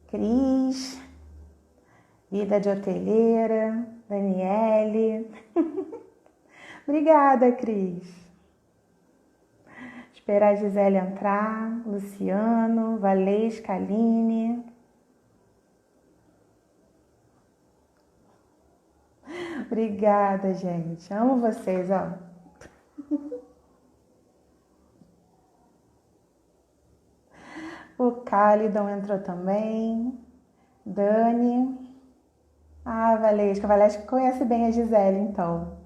Cris, vida de hoteleira, Daniele. Obrigada, Cris. Esperar a Gisele entrar, Luciano, Valesca, Aline. Obrigada, gente. Amo vocês, ó. O Cálidon entrou também. Dani. Ah, Valesca. Valesca conhece bem a Gisele, então.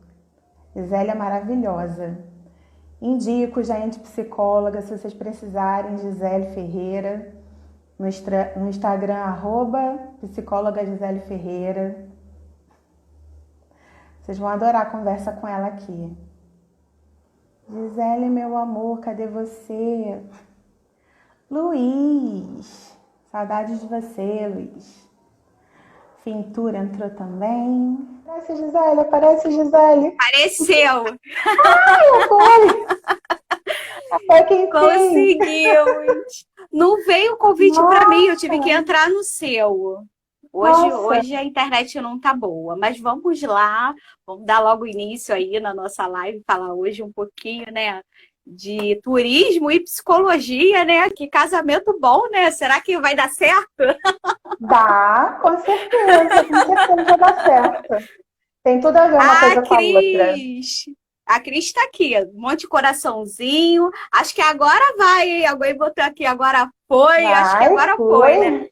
Gisele é maravilhosa. Indico, gente, psicóloga, se vocês precisarem, Gisele Ferreira. No Instagram, psicóloga Gisele Ferreira. Vocês vão adorar a conversa com ela aqui. Gisele, meu amor, cadê você? Luiz, saudades de você, Luiz. Fintura entrou também. Aparece, Gisele, aparece, Gisele. Apareceu! Foi! Foi quem tem. Conseguimos! Não veio o convite para mim, eu tive que entrar no seu. Hoje a internet não tá boa, mas vamos lá, vamos dar logo início aí na nossa live, falar hoje um pouquinho, né, de turismo e psicologia, né? Que casamento bom, né? Será que vai dar certo? Dá, com certeza dá certo. Tem tudo a ver uma coisa com a outra. A Cris está aqui, um monte de coraçãozinho. Acho que agora vai, hein? Alguém botou aqui, agora foi. Acho que agora foi, né?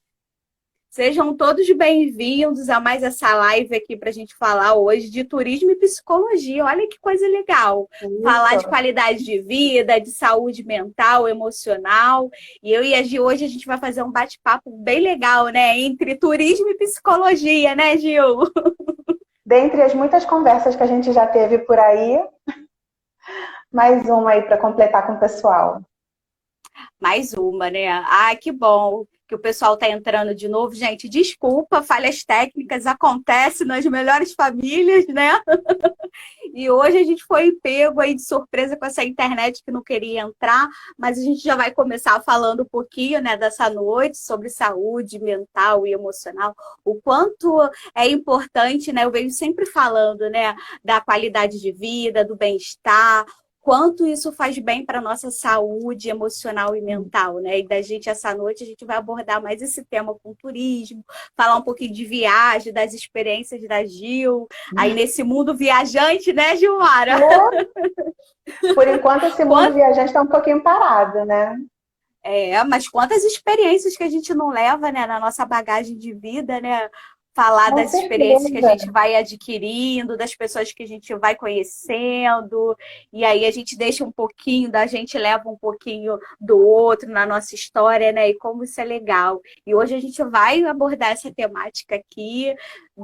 Sejam todos bem-vindos a mais essa live aqui para a gente falar hoje de turismo e psicologia. Olha que coisa legal. Isso. Falar de qualidade de vida, de saúde mental, emocional. E eu e a Gil, hoje a gente vai fazer um bate-papo bem legal, né? Entre turismo e psicologia, né, Gil? Dentre as muitas conversas que a gente já teve por aí, mais uma aí para completar com o pessoal. Mais uma, né? Ai, que bom que o pessoal está entrando de novo. Gente, desculpa, falhas técnicas acontecem nas melhores famílias, né? E hoje a gente foi pego aí de surpresa com essa internet que não queria entrar, mas a gente já vai começar falando um pouquinho, né, dessa noite sobre saúde mental e emocional, o quanto é importante, né? Eu venho sempre falando, né, da qualidade de vida, do bem-estar, quanto isso faz bem para a nossa saúde emocional e mental, né? E da gente, essa noite, a gente vai abordar mais esse tema com turismo, falar um pouquinho de viagem, das experiências da Gil, aí nesse mundo viajante, né, Gilmara? Por enquanto, esse mundo viajante está um pouquinho parado, né? Mas quantas experiências que a gente não leva, né, na nossa bagagem de vida, né? Falar das experiências que a gente vai adquirindo, das pessoas que a gente vai conhecendo, e aí a gente deixa um pouquinho da gente, leva um pouquinho do outro na nossa história, né? E como isso é legal. E hoje a gente vai abordar essa temática aqui,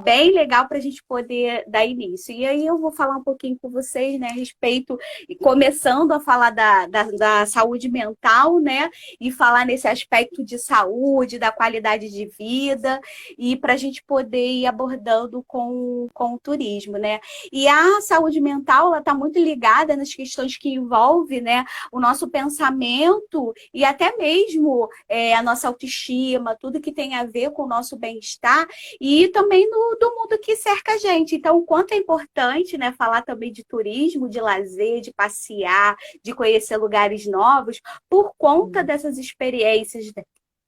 bem legal para a gente poder dar início. E aí eu vou falar um pouquinho com vocês, né, a respeito, e começando a falar da saúde mental, né? E falar nesse aspecto de saúde, da qualidade de vida, e para a gente poder ir abordando com o turismo, né? E a saúde mental, ela está muito ligada nas questões que envolvem, né, o nosso pensamento e até mesmo a nossa autoestima, tudo que tem a ver com o nosso bem-estar e também do mundo que cerca a gente. Então, o quanto é importante, né, falar também de turismo, de lazer, de passear, de conhecer lugares novos, por conta dessas experiências,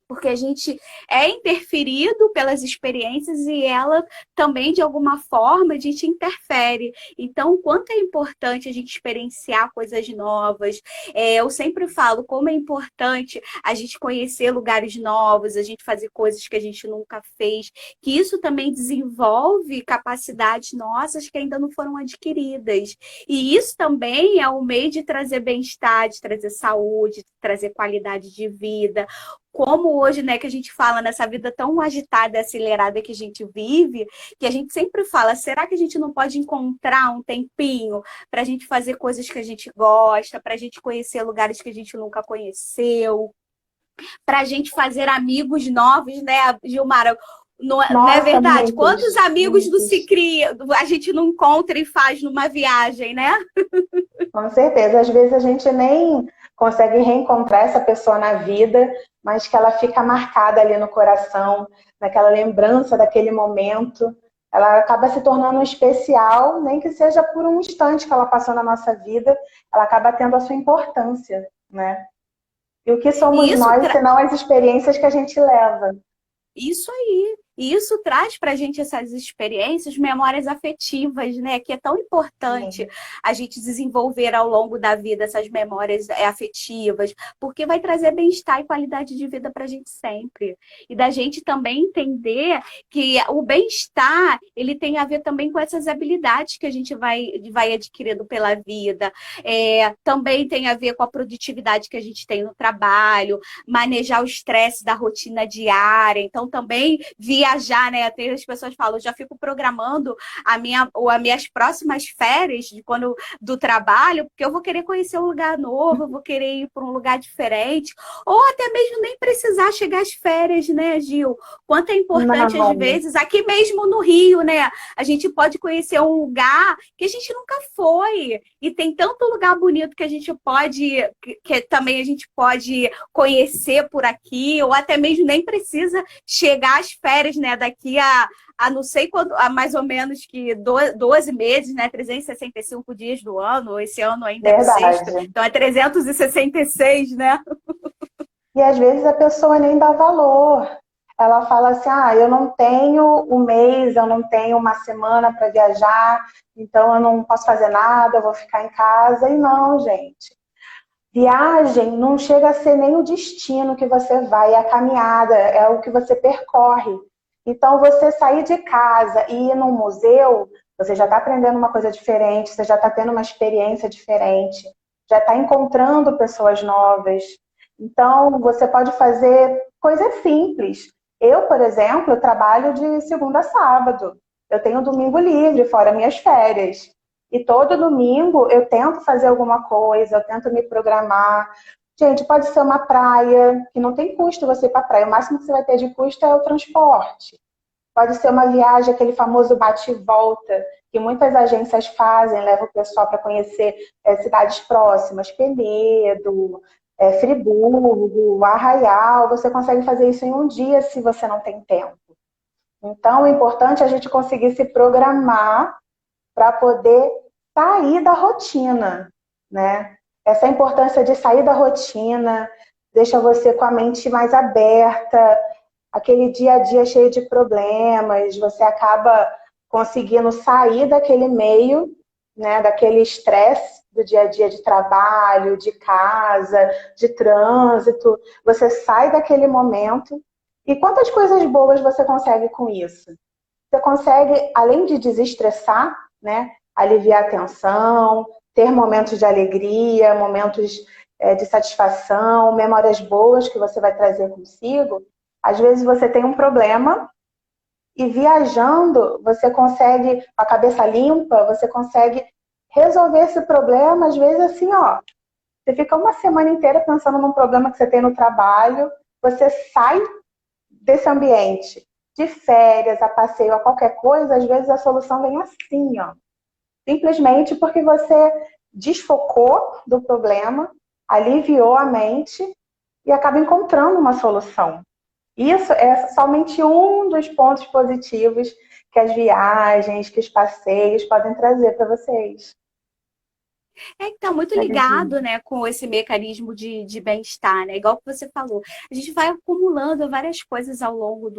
porque a gente é interferido pelas experiências e ela também, de alguma forma, a gente interfere. Então, o quanto é importante a gente experienciar coisas novas. Eu sempre falo como é importante a gente conhecer lugares novos, a gente fazer coisas que a gente nunca fez, que isso também desenvolve capacidades nossas que ainda não foram adquiridas. E isso também é um meio de trazer bem-estar, de trazer saúde, de trazer qualidade de vida, como hoje, né, que a gente fala nessa vida tão agitada e acelerada que a gente vive, que a gente sempre fala, será que a gente não pode encontrar um tempinho para a gente fazer coisas que a gente gosta, para a gente conhecer lugares que a gente nunca conheceu, para a gente fazer amigos novos, né, Gilmara? não é Nossa, verdade? muitos, Quantos amigos do muitos. Sicri a gente não encontra e faz numa viagem, né? Com certeza. Às vezes a gente nem consegue reencontrar essa pessoa na vida, mas que ela fica marcada ali no coração, naquela lembrança daquele momento. Ela acaba se tornando especial, nem que seja por um instante que ela passou na nossa vida, ela acaba tendo a sua importância, né? E o que E somos isso nós, senão as experiências que a gente leva? Isso aí. E isso traz para a gente essas experiências, memórias afetivas, né? Que é tão importante Sim. a gente desenvolver ao longo da vida essas memórias afetivas, porque vai trazer bem-estar e qualidade de vida para a gente sempre. E da gente também entender que o bem-estar, ele tem a ver também com essas habilidades que a gente vai adquirindo pela vida. Também tem a ver com a produtividade que a gente tem no trabalho, manejar o estresse da rotina diária. Então, também viajar, né? Até as pessoas falam, eu já fico programando as minhas próximas férias do trabalho, porque eu vou querer conhecer um lugar novo, eu vou querer ir para um lugar diferente, ou até mesmo nem precisar chegar às férias, né, Gil? Quanto é importante, às Não, vezes, aqui mesmo no Rio, né? A gente pode conhecer um lugar que a gente nunca foi. E tem tanto lugar bonito que a gente pode, que também a gente pode conhecer por aqui, ou até mesmo nem precisa chegar às férias, né? Daqui a não sei quando, a mais ou menos que 12 meses, né? 365 dias do ano, esse ano ainda é bissexto, verdade. então é 366, né? E às vezes a pessoa nem dá valor. Ela fala assim: ah, eu não tenho um mês, eu não tenho uma semana para viajar, então eu não posso fazer nada, eu vou ficar em casa. E não, gente. Viagem não chega a ser nem o destino que você vai, é a caminhada, é o que você percorre. Então, você sair de casa e ir num museu, você já está aprendendo uma coisa diferente, você já está tendo uma experiência diferente, já está encontrando pessoas novas. Então, você pode fazer coisas simples. Eu, por exemplo, trabalho de segunda a sábado. Eu tenho domingo livre, fora minhas férias. E todo domingo eu tento fazer alguma coisa, eu tento me programar. Gente, pode ser uma praia, que não tem custo você ir para a praia. O máximo que você vai ter de custo é o transporte. Pode ser uma viagem, aquele famoso bate e volta, que muitas agências fazem, levam o pessoal para conhecer cidades próximas, Penedo, Friburgo, Arraial. Você consegue fazer isso em um dia se você não tem tempo. Então, o importante é a gente conseguir se programar para poder sair da rotina, né? Essa importância de sair da rotina deixa você com a mente mais aberta, aquele dia a dia cheio de problemas, você acaba conseguindo sair daquele meio, né, daquele estresse do dia a dia de trabalho, de casa, de trânsito, você sai daquele momento. E quantas coisas boas você consegue com isso? Você consegue, além de desestressar, né, aliviar a tensão, ter momentos de alegria, momentos de satisfação, memórias boas que você vai trazer consigo. Às vezes você tem um problema e viajando você consegue, com a cabeça limpa, você consegue resolver esse problema, às vezes assim, ó, você fica uma semana inteira pensando num problema que você tem no trabalho, você sai desse ambiente de férias, a passeio, a qualquer coisa, às vezes a solução vem assim, ó. Simplesmente porque você desfocou do problema, aliviou a mente e acaba encontrando uma solução. Isso é somente um dos pontos positivos que as viagens, que os passeios podem trazer para vocês. É que tá muito ligado, né, com esse mecanismo de bem-estar, né? Igual que você falou. A gente vai acumulando várias coisas ao longo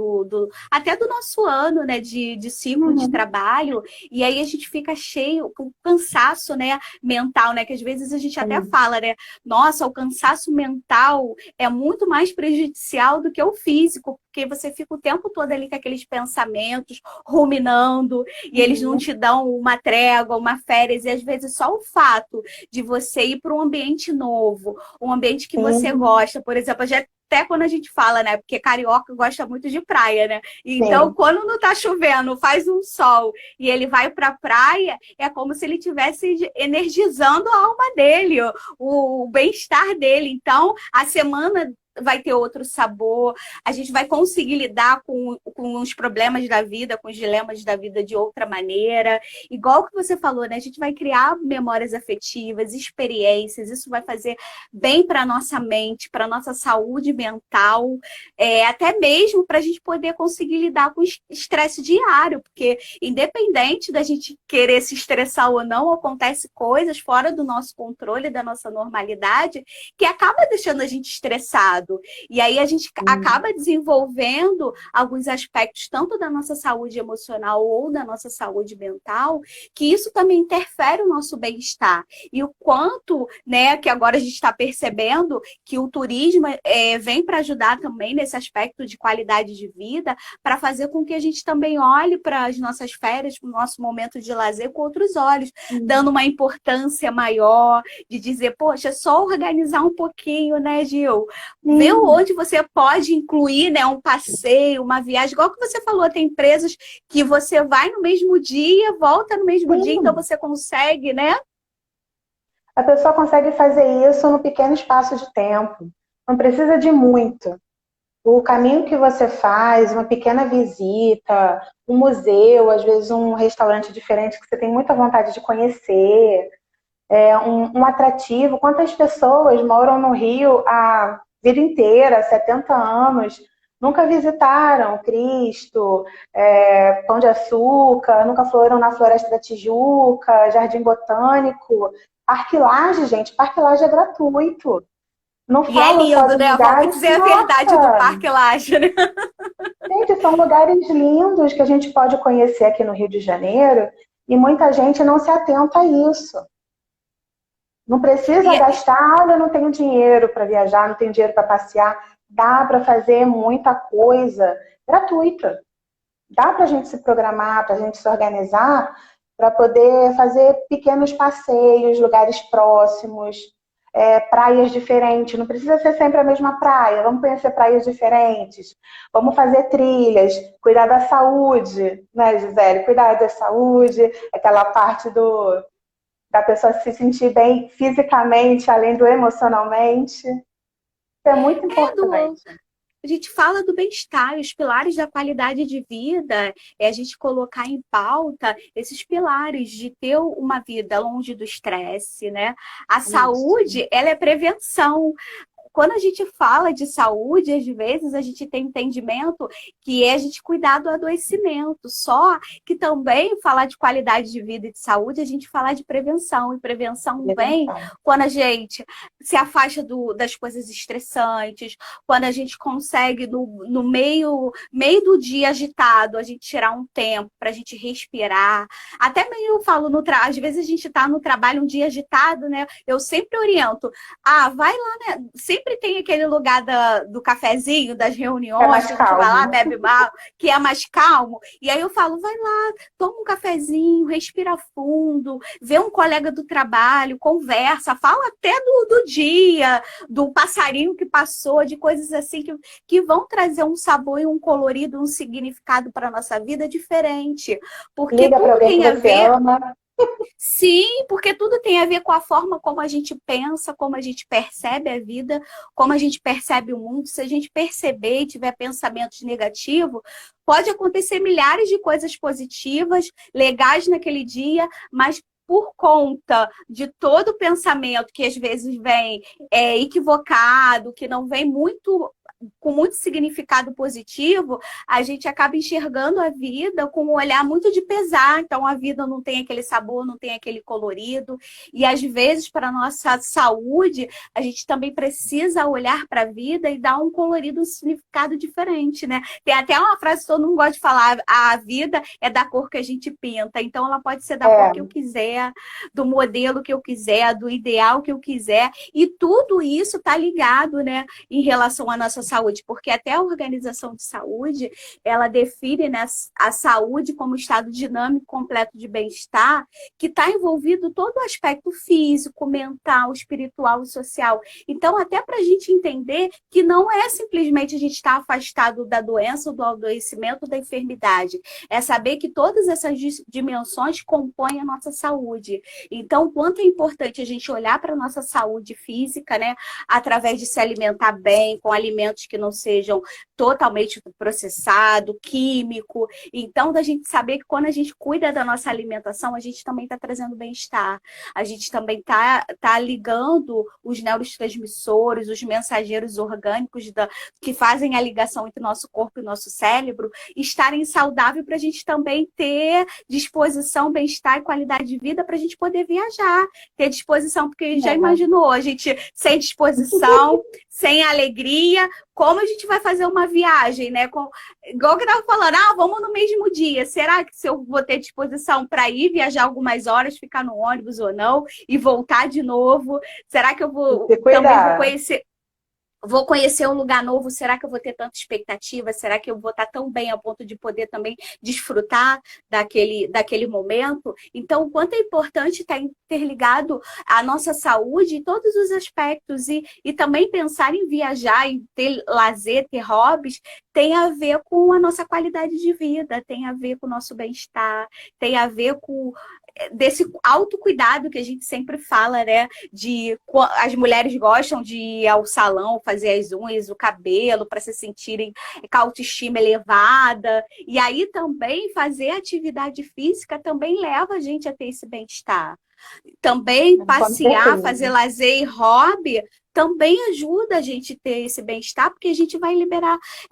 até do nosso ano, né, de ciclo de Uhum. trabalho, e aí a gente fica cheio, com cansaço, né, mental, né? Que às vezes a gente até fala, né? Nossa, o cansaço mental é muito mais prejudicial do que o físico, porque você fica o tempo todo ali com aqueles pensamentos, ruminando, e eles não te dão uma trégua, uma férias, e às vezes só o fato de você ir para um ambiente novo, um ambiente que você Sim, gosta, por exemplo, já até quando a gente fala, né? Porque carioca gosta muito de praia, né? Então, sim. quando não tá chovendo, faz um sol e ele vai pra praia, é como se ele estivesse energizando a alma dele, o bem-estar dele. Então, a semana vai ter outro sabor, a gente vai conseguir lidar com os problemas da vida, com os dilemas da vida de outra maneira. Igual que você falou, né? A gente vai criar memórias afetivas, experiências, isso vai fazer bem para a nossa mente, para a nossa saúde mental, até mesmo para a gente poder conseguir lidar com o estresse diário, porque independente da gente querer se estressar ou não, acontece coisas fora do nosso controle, da nossa normalidade, que acaba deixando a gente estressado. E aí a gente acaba desenvolvendo alguns aspectos, tanto da nossa saúde emocional ou da nossa saúde mental, que isso também interfere o nosso bem-estar. E o quanto, né, que agora a gente está percebendo que o turismo vem para ajudar também nesse aspecto de qualidade de vida, para fazer com que a gente também olhe para as nossas férias, para o nosso momento de lazer com outros olhos, dando uma importância maior, de dizer, poxa, é só organizar um pouquinho, né, Gil? Ver onde você pode incluir, né, um passeio, uma viagem, igual que você falou, tem empresas que você vai no mesmo dia, volta no mesmo dia, então você consegue, né? A pessoa consegue fazer isso no pequeno espaço de tempo. Não precisa de muito. O caminho que você faz, uma pequena visita, um museu, às vezes um restaurante diferente que você tem muita vontade de conhecer, um atrativo. Quantas pessoas moram no Rio a vida inteira, 70 anos, nunca visitaram Cristo, Pão de Açúcar, nunca foram na Floresta da Tijuca, Jardim Botânico. Parque Lage, gente, Parque Lage é gratuito. Não E é falo só lindo, de né? Vamos lugares. dizer a verdade do Parque Lage, né? Gente, são lugares lindos que a gente pode conhecer aqui no Rio de Janeiro e muita gente não se atenta a isso. Não precisa gastar, eu não tenho dinheiro para viajar, não tenho dinheiro para passear. Dá para fazer muita coisa gratuita. Dá para a gente se programar, para a gente se organizar, para poder fazer pequenos passeios, lugares próximos, praias diferentes. Não precisa ser sempre a mesma praia. Vamos conhecer praias diferentes. Vamos fazer trilhas. Cuidar da saúde, né, Gisele? Cuidar da saúde, aquela parte da pessoa se sentir bem fisicamente, além do emocionalmente. Isso é muito importante. A gente fala do bem-estar, os pilares da qualidade de vida, é a gente colocar em pauta esses pilares de ter uma vida longe do estresse, né? A saúde, ela é prevenção. Quando a gente fala de saúde, às vezes a gente tem entendimento que é a gente cuidar do adoecimento. Só que também falar de qualidade de vida e de saúde, a gente falar de prevenção. E prevenção vem quando a gente se afasta das coisas estressantes, quando a gente consegue, no meio do dia agitado, a gente tirar um tempo para a gente respirar. Até meio eu falo, às vezes a gente está no trabalho um dia agitado, né? Eu sempre oriento, vai lá, né? Sempre tem aquele lugar do cafezinho, das reuniões, que a gente vai lá, bebe mal, que é mais calmo. E aí eu falo, vai lá, toma um cafezinho, respira fundo, vê um colega do trabalho, conversa, fala até do dia, do passarinho que passou, de coisas assim que vão trazer um sabor e um colorido, um significado para a nossa vida diferente. Porque liga para alguém tem a que você ver... ama. Sim, porque tudo tem a ver com a forma como a gente pensa, como a gente percebe a vida, como a gente percebe o mundo. Se a gente perceber e tiver pensamentos negativos, pode acontecer milhares de coisas positivas, legais naquele dia, mas por conta de todo o pensamento que às vezes vem equivocado, que não vem com muito significado positivo, a gente acaba enxergando a vida com um olhar muito de pesar. Então, a vida não tem aquele sabor, não tem aquele colorido. E, às vezes, para a nossa saúde, a gente também precisa olhar para a vida e dar um colorido, um significado diferente, né? Tem até uma frase que todo mundo gosta de falar, a vida é da cor que a gente pinta. Então, ela pode ser da cor que eu quiser, do modelo que eu quiser, do ideal que eu quiser. E tudo isso está ligado, né, em relação à nossa saúde, porque até a Organização de Saúde, ela define, né, a saúde como estado dinâmico completo de bem-estar, que está envolvido todo o aspecto físico, mental, espiritual e social. Então, até para a gente entender que não é simplesmente a gente estar afastado da doença, do adoecimento, da enfermidade, é saber que todas essas dimensões compõem a nossa saúde. Então, quanto é importante a gente olhar para a nossa saúde física, né, através de se alimentar bem, com alimentos que não sejam totalmente processados, químico. Então, da gente saber que quando a gente cuida da nossa alimentação, a gente também está trazendo bem-estar. A gente também tá ligando os neurotransmissores, os mensageiros orgânicos que fazem a ligação entre nosso corpo e nosso cérebro, estarem saudáveis para a gente também ter disposição, bem-estar e qualidade de vida para a gente poder viajar, ter disposição, porque já imaginou, a gente sem disposição, sem alegria, como a gente vai fazer uma viagem, né? Igual que eu estava falando, vamos no mesmo dia. Será que se eu vou ter disposição para ir viajar algumas horas, ficar no ônibus ou não, e voltar de novo? Será que eu também vou conhecer um lugar novo? Será que eu vou ter tanta expectativa? Será que eu vou estar tão bem a ponto de poder também desfrutar daquele momento? Então, o quanto é importante estar interligado à nossa saúde em todos os aspectos e também pensar em viajar, em ter lazer, ter hobbies, tem a ver com a nossa qualidade de vida, tem a ver com o nosso bem-estar, tem a ver com desse autocuidado que a gente sempre fala, né? As mulheres gostam de ir ao salão, fazer as unhas, o cabelo, para se sentirem com a autoestima elevada. E aí também fazer atividade física também leva a gente a ter esse bem-estar. Também passear, fazer lazer e hobby também ajuda a gente a ter esse bem-estar, porque a gente vai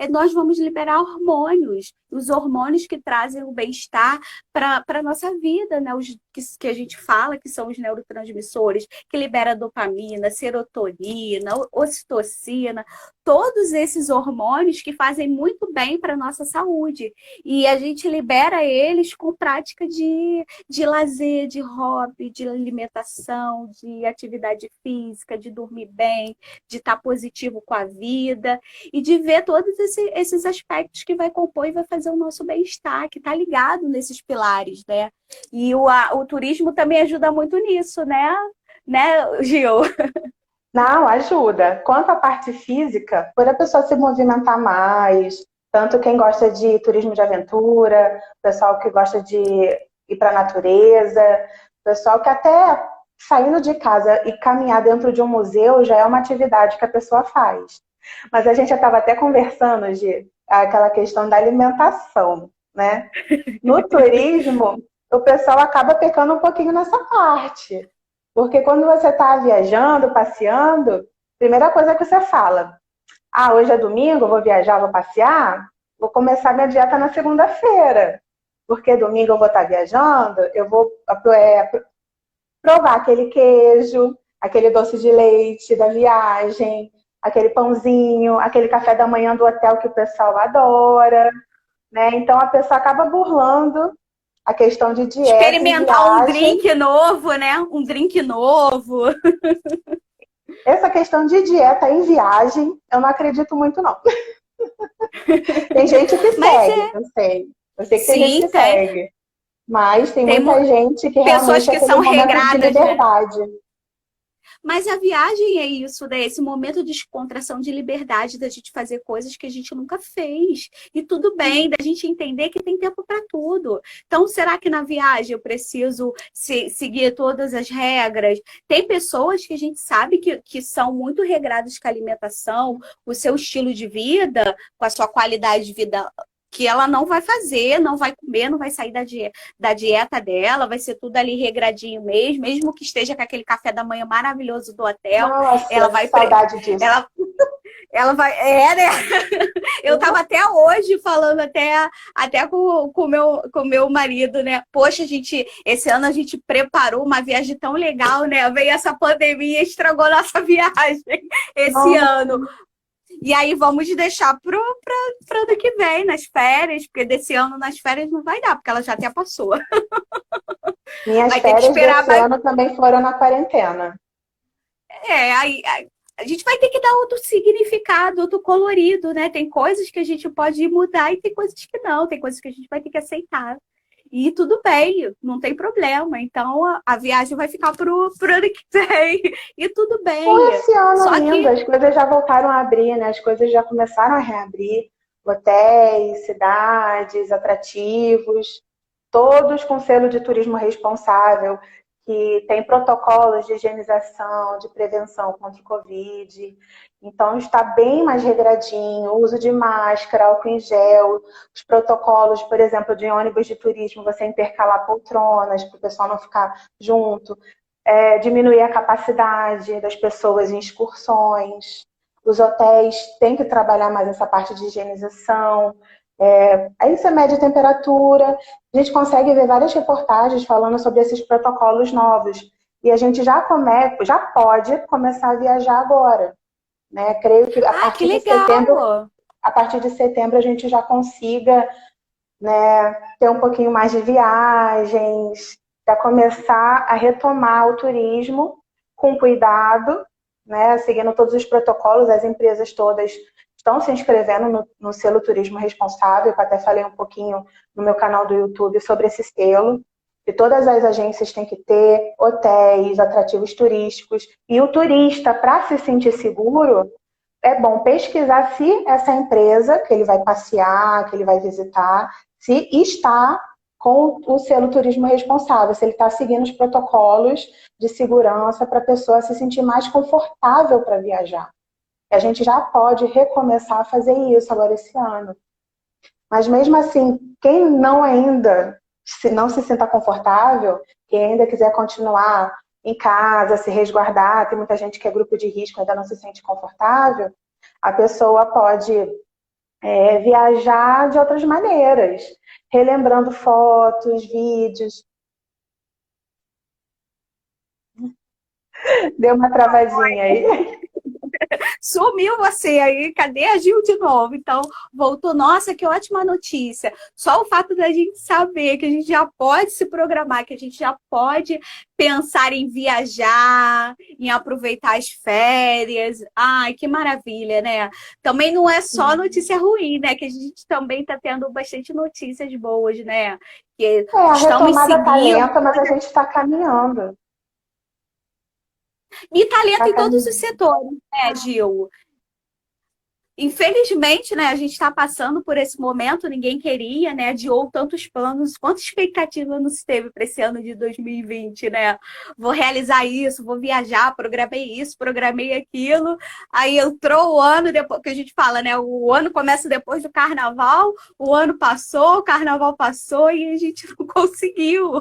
nós vamos liberar hormônios, os hormônios que trazem o bem-estar para a nossa vida, né? Os que a gente fala que são os neurotransmissores, que libera dopamina, serotonina, ocitocina, todos esses hormônios que fazem muito bem para a nossa saúde. E a gente libera eles com prática de lazer, de hobby, de alimentação, de atividade física, de dormir bem, de estar positivo com a vida e de ver todos esses aspectos que vai compor e vai fazer o nosso bem-estar, que está ligado nesses pilares, né? E o turismo também ajuda muito nisso, né, Gil? Não, ajuda. Quanto à parte física, por a pessoa se movimentar mais, tanto quem gosta de turismo de aventura, pessoal que gosta de ir para a natureza, pessoal que até saindo de casa e caminhar dentro de um museu já é uma atividade que a pessoa faz. Mas a gente já estava até conversando de aquela questão da alimentação, né? No turismo, o pessoal acaba pecando um pouquinho nessa parte. Porque quando você está viajando, passeando, primeira coisa que você fala, hoje é domingo, vou viajar, vou passear, vou começar minha dieta na segunda-feira. Porque domingo eu vou estar viajando, eu vou provar aquele queijo, aquele doce de leite da viagem, aquele pãozinho, aquele café da manhã do hotel que o pessoal adora, né? Então a pessoa acaba burlando a questão de dieta. Experimentar um drink novo, né? Um drink novo. Essa questão de dieta em viagem, eu não acredito muito, não. Tem gente que segue, eu sei. Eu sei que tem gente que segue. Mas tem muita gente que pessoas realmente que são regradas, de liberdade. Né? Mas a viagem é isso, né? Esse momento de descontração, de liberdade, da gente fazer coisas que a gente nunca fez. E tudo bem, da gente entender que tem tempo para tudo. Então, será que na viagem eu preciso seguir todas as regras? Tem pessoas que a gente sabe que são muito regradas com a alimentação, o seu estilo de vida, com a sua qualidade de vida, que ela não vai fazer, não vai comer, não vai sair da dieta dela, vai ser tudo ali regradinho mesmo que esteja com aquele café da manhã maravilhoso do hotel. Nossa, ela vai saudade disso. Ela vai... né? Eu tava até hoje falando até com o meu marido, né? Poxa, esse ano a gente preparou uma viagem tão legal, né? Veio essa pandemia e estragou nossa viagem esse ano. E aí vamos deixar pro ano que vem, nas férias, porque desse ano nas férias não vai dar, porque ela já até passou. Minhas férias desse ano também foram na quarentena. Aí a gente vai ter que dar outro significado, outro colorido, né? Tem coisas que a gente pode mudar e tem coisas que não, tem coisas que a gente vai ter que aceitar. E tudo bem, não tem problema. Então a viagem vai ficar pro ano que vem. E tudo bem. Ou esse ano Só ainda, que as coisas já voltaram a abrir, né? As coisas já começaram a reabrir. Hotéis, cidades, atrativos, todos com selo de turismo responsável, que tem protocolos de higienização, de prevenção contra o Covid. Então, está bem mais regradinho, o uso de máscara, álcool em gel, os protocolos, por exemplo, de ônibus de turismo, você intercalar poltronas para o pessoal não ficar junto, diminuir a capacidade das pessoas em excursões. Os hotéis têm que trabalhar mais essa parte de higienização. Aí você mede a temperatura. A gente consegue ver várias reportagens falando sobre esses protocolos novos. E a gente já pode começar a viajar agora. Né? Creio que que legal! a partir de setembro a gente já consiga, né, ter um pouquinho mais de viagens, para começar a retomar o turismo com cuidado, né, seguindo todos os protocolos. As empresas todas estão se inscrevendo no selo Turismo Responsável, que eu até falei um pouquinho no meu canal do YouTube sobre esse selo, que todas as agências têm que ter, hotéis, atrativos turísticos, e o turista, para se sentir seguro, é bom pesquisar se essa empresa que ele vai passear, que ele vai visitar, se está com o selo Turismo Responsável, se ele está seguindo os protocolos de segurança para a pessoa se sentir mais confortável para viajar. A gente já pode recomeçar a fazer isso agora esse ano. Mas mesmo assim, quem não se sinta confortável, quem ainda quiser continuar em casa, se resguardar, tem muita gente que é grupo de risco, ainda não se sente confortável, a pessoa pode viajar de outras maneiras, relembrando fotos, vídeos. Deu uma travadinha aí. Sumiu você aí, cadê a Gil de novo? Então, voltou. Nossa, que ótima notícia. Só o fato da gente saber que a gente já pode se programar, que a gente já pode pensar em viajar, em aproveitar as férias. Ai, que maravilha, né? Também não é só notícia ruim, né? Que a gente também está tendo bastante notícias boas, né? Que A estamos retomada está seguindo. lenta, mas a gente está caminhando. E talento em todos os setores, né, Gil? Infelizmente, né, a gente está passando por esse momento, ninguém queria, né, adiou tantos planos, quanta expectativa não se teve para esse ano de 2020, né? Vou realizar isso, vou viajar, programei isso, programei aquilo, aí entrou o ano, depois que a gente fala, né, o ano começa depois do carnaval, o ano passou, o carnaval passou e a gente não conseguiu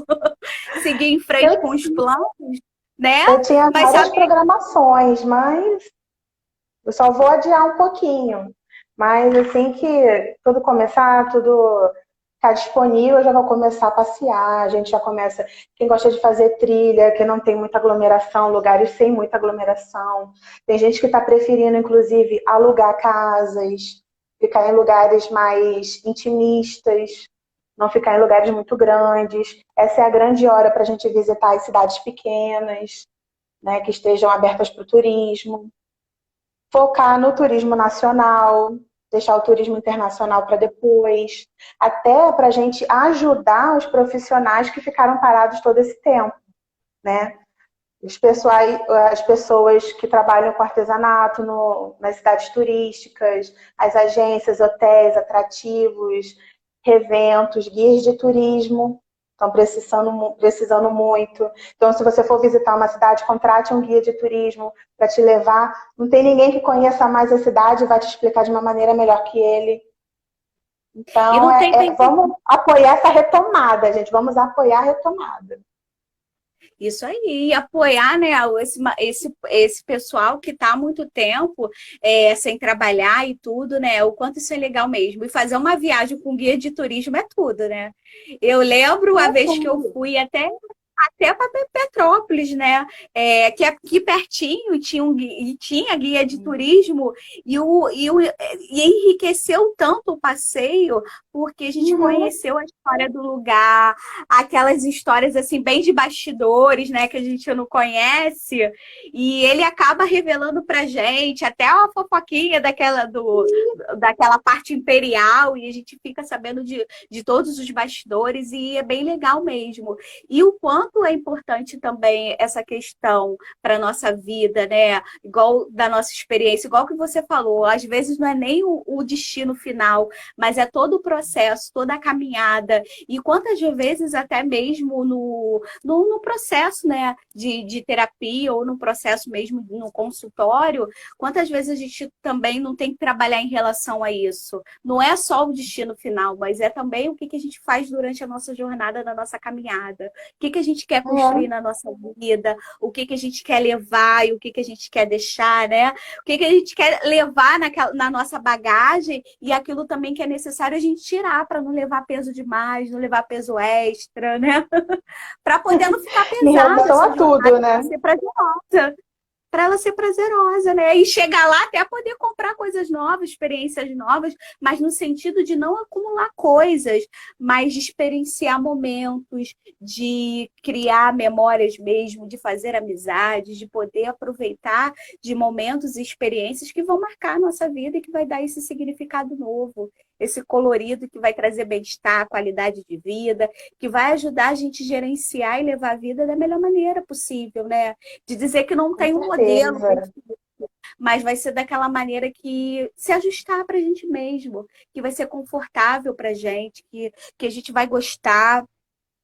seguir em frente com os planos, né? Eu tinha Mas várias sabe, programações, mas eu só vou adiar um pouquinho. Mas assim que tudo começar, tudo ficar disponível, eu já vou começar a passear. A gente já começa. Quem gosta de fazer trilha, que não tem muita aglomeração, lugares sem muita aglomeração. Tem gente que está preferindo, inclusive, alugar casas, ficar em lugares mais intimistas, não ficar em lugares muito grandes. Essa é a grande hora para a gente visitar as cidades pequenas, né, que estejam abertas para o turismo. Focar no turismo nacional, deixar o turismo internacional para depois, até para a gente ajudar os profissionais que ficaram parados todo esse tempo, né? As pessoas que trabalham com artesanato nas cidades turísticas, as agências, hotéis, atrativos, reventos, guias de turismo, estão precisando muito. Então, se você for visitar uma cidade, contrate um guia de turismo para te levar. Não tem ninguém que conheça mais a cidade e vai te explicar de uma maneira melhor que ele. Então, vamos apoiar essa retomada, gente. Vamos apoiar a retomada. Isso aí, apoiar, né, esse pessoal que está há muito tempo sem trabalhar e tudo, né? O quanto isso é legal mesmo. E fazer uma viagem com guia de turismo é tudo, né? Eu lembro a vez que eu fui até até para Petrópolis, né? Que é aqui pertinho e tinha guia de turismo e enriqueceu tanto o passeio porque a gente Uhum. conheceu a história do lugar, aquelas histórias assim bem de bastidores, né? Que a gente não conhece e ele acaba revelando para gente até a fofoquinha daquela parte imperial e a gente fica sabendo de todos os bastidores e é bem legal mesmo. E o quanto é importante também essa questão para a nossa vida, né? Igual da nossa experiência, igual que você falou, às vezes não é nem o destino final, mas é todo o processo, toda a caminhada. E quantas vezes até mesmo no processo, né, de terapia ou no processo mesmo no consultório, quantas vezes a gente também não tem que trabalhar em relação a isso? Não é só o destino final, mas é também o que a gente faz durante a nossa jornada, na nossa caminhada. O que a gente quer construir É, na nossa vida, o que a gente quer levar e o que a gente quer deixar, né? O que a gente quer levar na nossa bagagem e aquilo também que é necessário a gente tirar para não levar peso demais, não levar peso extra, né? Para poder não ficar em pesado relação essa a tudo, jornada né? para ser prazerosa para ela ser prazerosa, né? E chegar lá até poder comprar coisas novas, experiências novas, mas no sentido de não acumular coisas, mas de experienciar momentos, de criar memórias mesmo, de fazer amizades, de poder aproveitar de momentos e experiências que vão marcar a nossa vida e que vai dar esse significado novo, esse colorido que vai trazer bem-estar, qualidade de vida, que vai ajudar a gente a gerenciar e levar a vida da melhor maneira possível, né? De dizer que não Com tem um modelo certeza. perfeito, mas vai ser daquela maneira que se ajustar para a gente mesmo, que vai ser confortável para a gente, que a gente vai gostar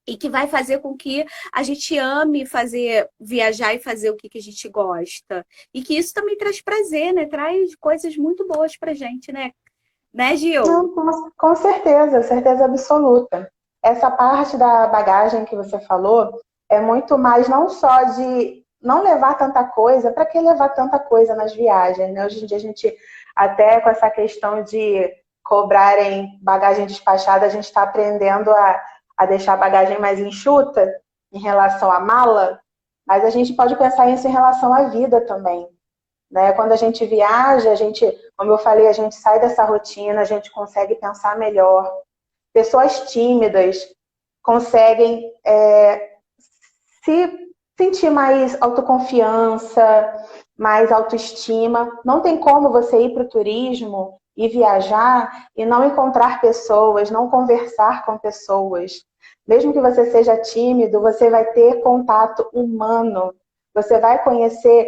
e que vai fazer com que a gente ame fazer, viajar e fazer o que a gente gosta. E que isso também traz prazer, né? Traz coisas muito boas para a gente, né? Né, Gil? Não, com certeza, certeza absoluta. Essa parte da bagagem que você falou é muito mais não só de não levar tanta coisa, para que levar tanta coisa nas viagens, né? Hoje em dia a gente, até com essa questão de cobrarem bagagem despachada, a gente está aprendendo a deixar a bagagem mais enxuta em relação à mala, mas a gente pode pensar isso em relação à vida também, né? Quando a gente viaja, a gente, como eu falei, a gente sai dessa rotina, a gente consegue pensar melhor. Pessoas tímidas conseguem se sentir mais autoconfiança, mais autoestima. Não tem como você ir para o turismo e viajar e não encontrar pessoas, não conversar com pessoas. Mesmo que você seja tímido, você vai ter contato humano. Você vai conhecer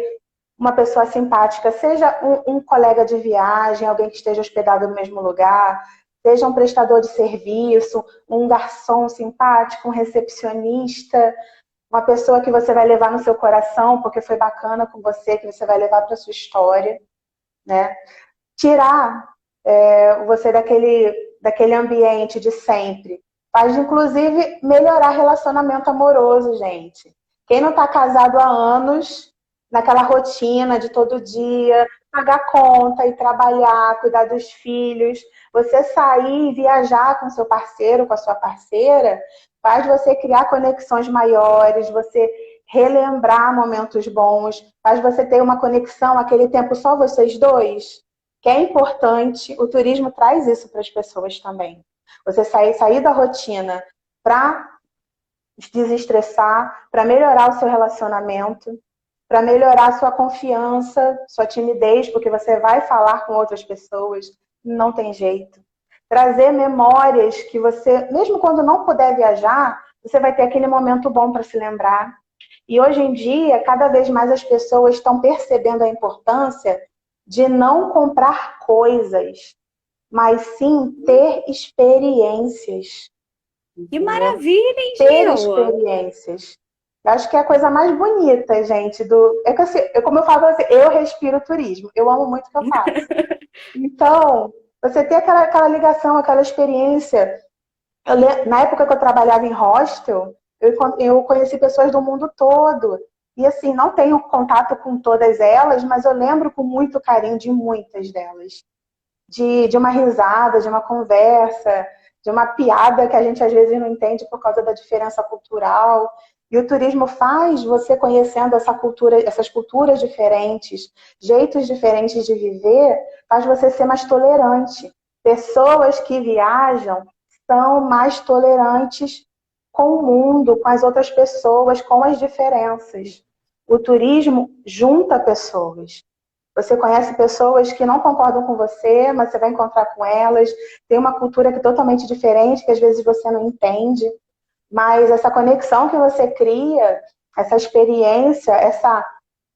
uma pessoa simpática, seja um colega de viagem, alguém que esteja hospedado no mesmo lugar, seja um prestador de serviço, um garçom simpático, um recepcionista, uma pessoa que você vai levar no seu coração porque foi bacana com você, que você vai levar para sua história, né? Tirar você daquele ambiente de sempre faz, inclusive, melhorar relacionamento amoroso, gente. Quem não está casado há anos, naquela rotina de todo dia, pagar conta e trabalhar, cuidar dos filhos, você sair e viajar com seu parceiro, com a sua parceira, faz você criar conexões maiores, você relembrar momentos bons, faz você ter uma conexão, aquele tempo só vocês dois, que é importante. O turismo traz isso para as pessoas também. Você sair da rotina para desestressar, para melhorar o seu relacionamento, para melhorar a sua confiança, sua timidez, porque você vai falar com outras pessoas, não tem jeito. Trazer memórias que você, mesmo quando não puder viajar, você vai ter aquele momento bom para se lembrar. E hoje em dia, cada vez mais as pessoas estão percebendo a importância de não comprar coisas, mas sim ter experiências, Que entendeu? maravilha, hein, Ter Gil? experiências. Eu acho que é a coisa mais bonita, gente, é que assim, como eu falo assim, eu respiro turismo, eu amo muito o que eu faço. Então, você ter aquela ligação, aquela experiência. Na época que eu trabalhava em hostel, eu conheci pessoas do mundo todo. E assim, não tenho contato com todas elas, mas eu lembro com muito carinho de muitas delas. De uma risada, de uma conversa, de uma piada que a gente às vezes não entende por causa da diferença cultural. E o turismo faz você conhecendo essa cultura, essas culturas diferentes, jeitos diferentes de viver, faz você ser mais tolerante. Pessoas que viajam são mais tolerantes com o mundo, com as outras pessoas, com as diferenças. O turismo junta pessoas. Você conhece pessoas que não concordam com você, mas você vai encontrar com elas. Tem uma cultura que é totalmente diferente, que às vezes você não entende. Mas essa conexão que você cria, essa experiência, essa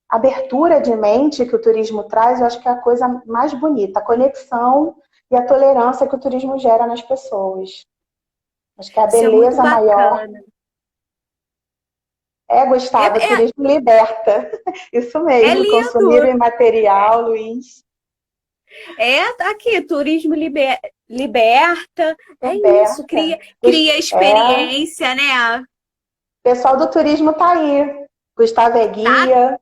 abertura de mente que o turismo traz, eu acho que é a coisa mais bonita. A conexão e a tolerância que o turismo gera nas pessoas. Acho que é a Isso é muito beleza maior. bacana. Gustavo, o É, turismo liberta. Isso é mesmo, consumir o lindo. imaterial, Luiz. Tá aqui, turismo liberta. É isso, Liberta. cria É, experiência, né? o pessoal do turismo tá aí. Gustavo é Tá, guia,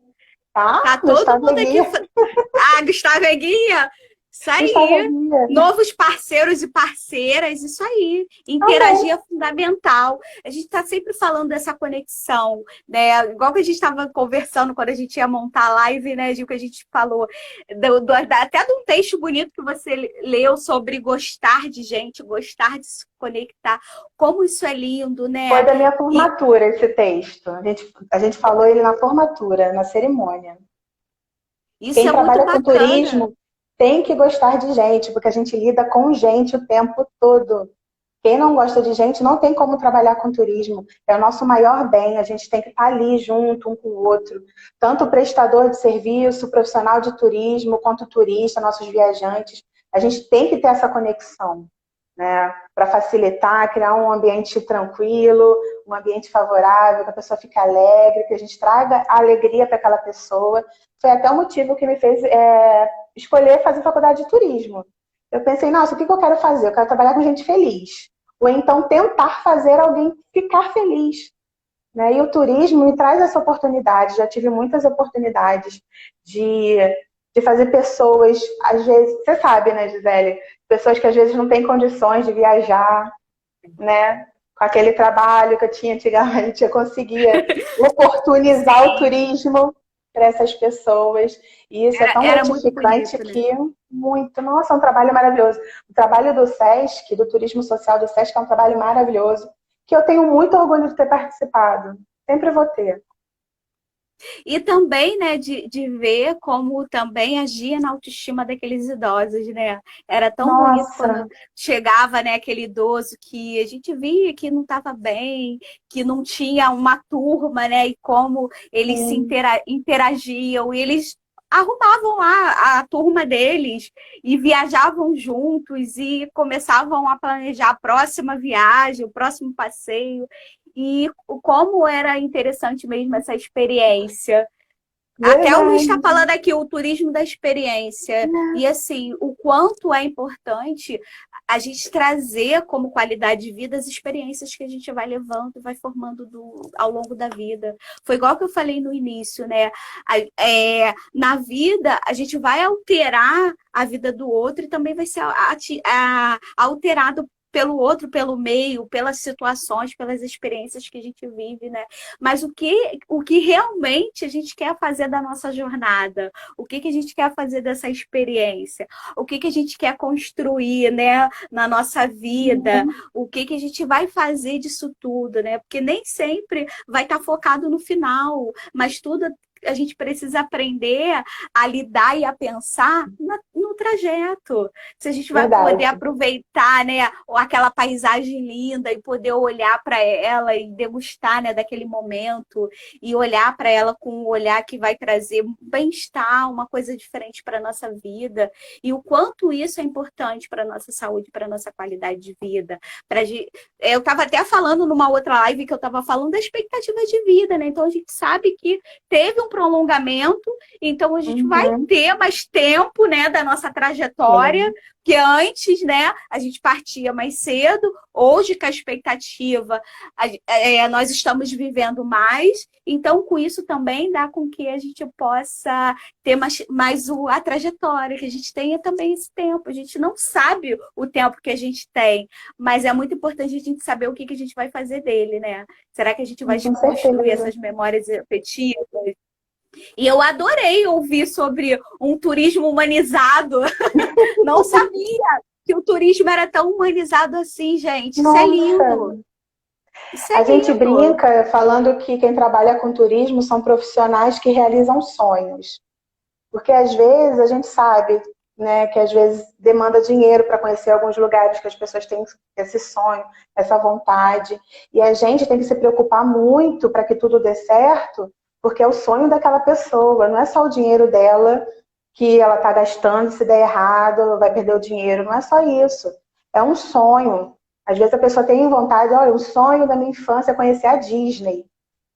tá? tá todo Gustavo é mundo aqui. guia. Ah, Gustavo é guia. Isso Gustavo é aí. guia. Novos parceiros e parceiras, isso aí. Interagir Também. é fundamental. A gente está sempre falando dessa conexão, né? Igual que a gente estava conversando quando a gente ia montar a live, né, Gil, que a gente falou até de um texto bonito que você leu sobre gostar de gente, gostar de se conectar. Como isso é lindo, Foi né? da minha E formatura esse texto. A gente falou ele na formatura, na cerimônia. isso Quem é muito trabalha com bacana. turismo tem que gostar de gente, porque a gente lida com gente o tempo todo. Quem não gosta de gente não tem como trabalhar com turismo. É o nosso maior bem, a gente tem que estar ali junto um com o outro. Tanto o prestador de serviço, o profissional de turismo, quanto o turista, nossos viajantes. A gente tem que ter essa conexão, né? Para facilitar, criar um ambiente tranquilo, um ambiente favorável, que a pessoa fique alegre, que a gente traga a alegria para aquela pessoa. Foi até o motivo que me fez escolher fazer faculdade de turismo. Eu pensei, nossa, o que eu quero fazer? Eu quero trabalhar com gente feliz. Ou então tentar fazer alguém ficar feliz. Né? E o turismo me traz essa oportunidade. Já tive muitas oportunidades de, de fazer pessoas, às vezes, você sabe, né, Gisele? Pessoas que às vezes não têm condições de viajar, né? Com aquele trabalho que eu tinha antigamente, eu conseguia oportunizar o Sim, turismo para essas pessoas. E isso é tão era muito gratificante bonito, né? que muito. Nossa, é um trabalho maravilhoso. O trabalho do SESC, do Turismo Social do SESC, é um trabalho maravilhoso, que eu tenho muito orgulho de ter participado. Sempre vou ter. E também, né, de ver como também agia na autoestima daqueles idosos, né? Era tão bonito quando Nossa, chegava, né, aquele idoso que a gente via que não estava bem, que não tinha uma turma, né? E como eles se sim, interagiam, e eles arrumavam lá a turma deles e viajavam juntos e começavam a planejar a próxima viagem, o próximo passeio e como era interessante mesmo essa experiência. Até o Luiz está verdade. falando aqui o turismo da experiência. E assim, o quanto é importante a gente trazer como qualidade de vida as experiências que a gente vai levando e vai formando ao longo da vida. Foi igual que eu falei no início, né? Na vida, a gente vai alterar a vida do outro e também vai ser alterado pelo outro, pelo meio, pelas situações, pelas experiências que a gente vive, né? Mas o que realmente a gente quer fazer da nossa jornada? O que a gente quer fazer dessa experiência? O que a gente quer construir, né, na nossa vida? O que a gente vai fazer disso tudo, né? Porque nem sempre vai estar focado no final, mas tudo a gente precisa aprender a lidar e a pensar no trajeto. Se a gente vai poder Verdade. aproveitar, né, aquela paisagem linda e poder olhar para ela e degustar, né, daquele momento e olhar para ela com um olhar que vai trazer bem-estar, uma coisa diferente para a nossa vida e o quanto isso é importante para a nossa saúde, para a nossa qualidade de vida. Eu estava até falando numa outra live que eu estava falando da expectativa de vida, né? Então a gente sabe que teve um prolongamento, então a gente vai Uhum, ter mais tempo, né, da nossa trajetória, sim. Porque antes, né, a gente partia mais cedo, hoje com a expectativa, nós estamos vivendo mais, então com isso também dá com que a gente possa ter mais a trajetória, que a gente tenha também esse tempo. A gente não sabe o tempo que a gente tem, mas é muito importante a gente saber o que a gente vai fazer dele, né? Será que a gente vai Com construir certeza. essas memórias afetivas? E eu adorei ouvir sobre um turismo humanizado. Não sabia que o turismo era tão humanizado assim, gente. Isso é Nossa, lindo. Isso a é gente lindo. brinca falando que quem trabalha com turismo são profissionais que realizam sonhos. Porque às vezes a gente sabe, né, que às vezes demanda dinheiro para conhecer alguns lugares que as pessoas têm esse sonho, essa vontade. E a gente tem que se preocupar muito para que tudo dê certo, porque é o sonho daquela pessoa, não é só o dinheiro dela que ela está gastando, se der errado, vai perder o dinheiro. Não é só isso. É um sonho. Às vezes a pessoa tem vontade, olha, o sonho da minha infância é conhecer a Disney.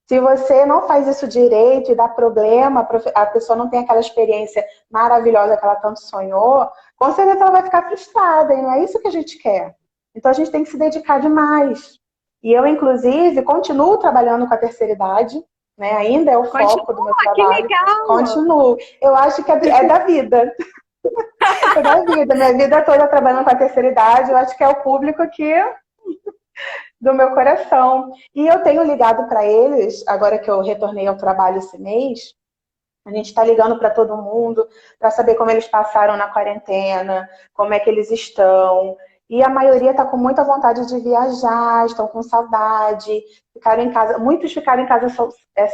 Se você não faz isso direito e dá problema, a pessoa não tem aquela experiência maravilhosa que ela tanto sonhou, com certeza ela vai ficar frustrada, e não é isso que a gente quer. Então a gente tem que se dedicar demais. E eu, inclusive, continuo trabalhando com a terceira idade, né? Ainda é o foco do meu Continua, que trabalho. legal. Continuo. Eu acho que é da vida. É da vida. Minha vida toda trabalhando com a terceira idade, eu acho que é o público que do meu coração. E eu tenho ligado para eles, agora que eu retornei ao trabalho esse mês, a gente está ligando para todo mundo para saber como eles passaram na quarentena, como é que eles estão. E a maioria está com muita vontade de viajar, estão com saudade, ficaram em casa. Muitos ficaram em casa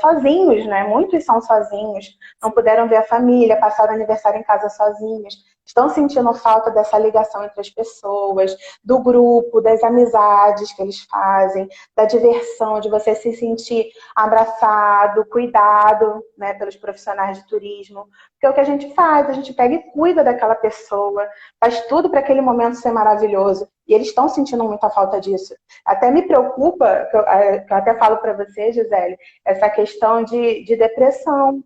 sozinhos, né? Muitos são sozinhos, não puderam ver a família, passaram o aniversário em casa sozinhos. Estão sentindo falta dessa ligação entre as pessoas, do grupo, das amizades que eles fazem, da diversão, de você se sentir abraçado, cuidado, né, pelos profissionais de turismo. Porque é o que a gente faz, a gente pega e cuida daquela pessoa, faz tudo para aquele momento ser maravilhoso. E eles estão sentindo muita falta disso. Até me preocupa, que eu até falo para você, Gisele, essa questão de depressão.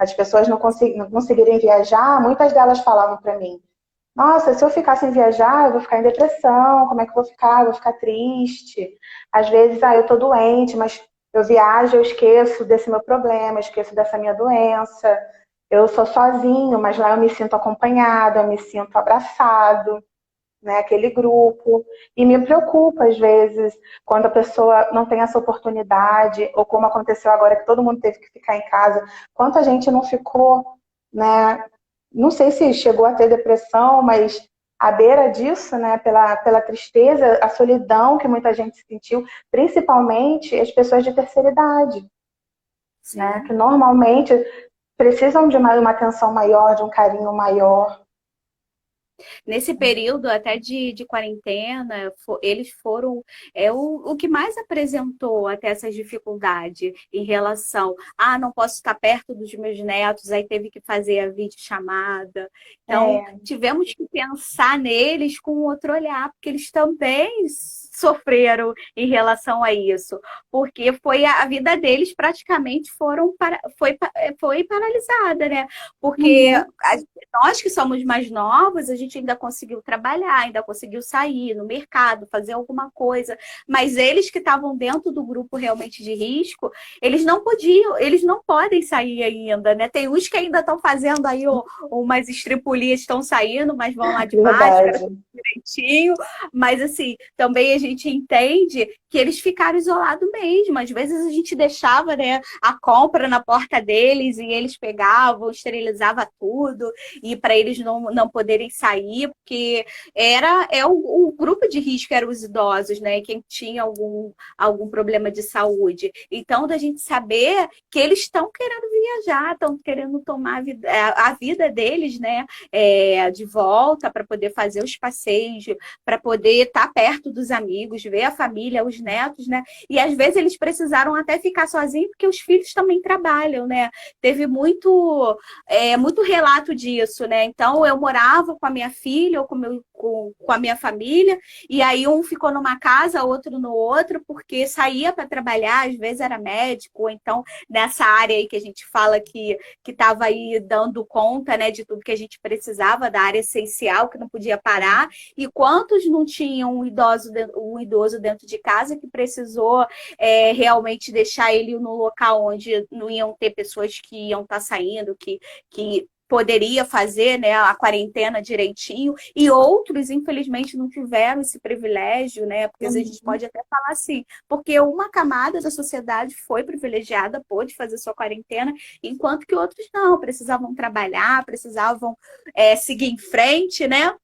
As pessoas não conseguirem viajar, muitas delas falavam para mim: nossa, se eu ficar sem viajar, eu vou ficar em depressão, como é que eu vou ficar? Eu vou ficar triste. Às vezes, eu tô doente, mas eu viajo, eu esqueço desse meu problema, esqueço dessa minha doença. Eu sou sozinho, mas lá eu me sinto acompanhado, eu me sinto abraçado, né, aquele grupo. E me preocupa, às vezes, quando a pessoa não tem essa oportunidade, ou como aconteceu agora, que todo mundo teve que ficar em casa. Quanta gente não ficou, né? Não sei se chegou a ter depressão, mas à beira disso, né, pela tristeza, a solidão que muita gente sentiu, principalmente as pessoas de terceira idade, né, que Sim. normalmente precisam de uma atenção maior, de um carinho maior. Nesse período até de quarentena, eles foram o que mais apresentou até essas dificuldades em relação, não posso estar perto dos meus netos, aí teve que fazer a videochamada. Então, É, tivemos que pensar neles com outro olhar, porque eles também sofreram em relação a isso, porque foi a vida deles praticamente foi paralisada, né? Porque uhum, nós que somos mais novos, a gente ainda conseguiu trabalhar, ainda conseguiu sair no mercado, fazer alguma coisa. Mas eles que estavam dentro do grupo realmente de risco, eles não podiam, eles não podem sair ainda, né? Tem uns que ainda estão fazendo aí umas estripulias, estão saindo, mas vão lá de máscara, verdade. tudo direitinho. Mas assim, também a gente entende que eles ficaram isolados mesmo. Às vezes a gente deixava, né, a compra na porta deles e eles pegavam, esterilizavam tudo e para eles não poderem sair, porque o grupo de risco eram os idosos, né? Quem tinha algum problema de saúde. Então, da gente saber que eles estão querendo viajar, estão querendo tomar a vida deles, né? De volta para poder fazer os passeios, para poder estar perto dos amigos, ver a família, os netos, né? E às vezes eles precisaram até ficar sozinhos, porque os filhos também trabalham, né? Teve muito relato disso, né? Então, eu morava com a minha filha ou com com a minha família, e aí um ficou numa casa, outro no outro, porque saía para trabalhar, às vezes era médico, ou então nessa área aí que a gente fala que estava aí dando conta, né, de tudo que a gente precisava, da área essencial, que não podia parar, e quantos não tinham um idoso dentro de casa que precisou realmente deixar ele no local onde não iam ter pessoas que iam estar saindo, que poderia fazer, né, a quarentena direitinho, e outros, infelizmente, não tiveram esse privilégio, né? Porque às vezes a gente pode até falar assim, porque uma camada da sociedade foi privilegiada, pôde fazer sua quarentena, enquanto que outros não, precisavam trabalhar, precisavam seguir em frente, né?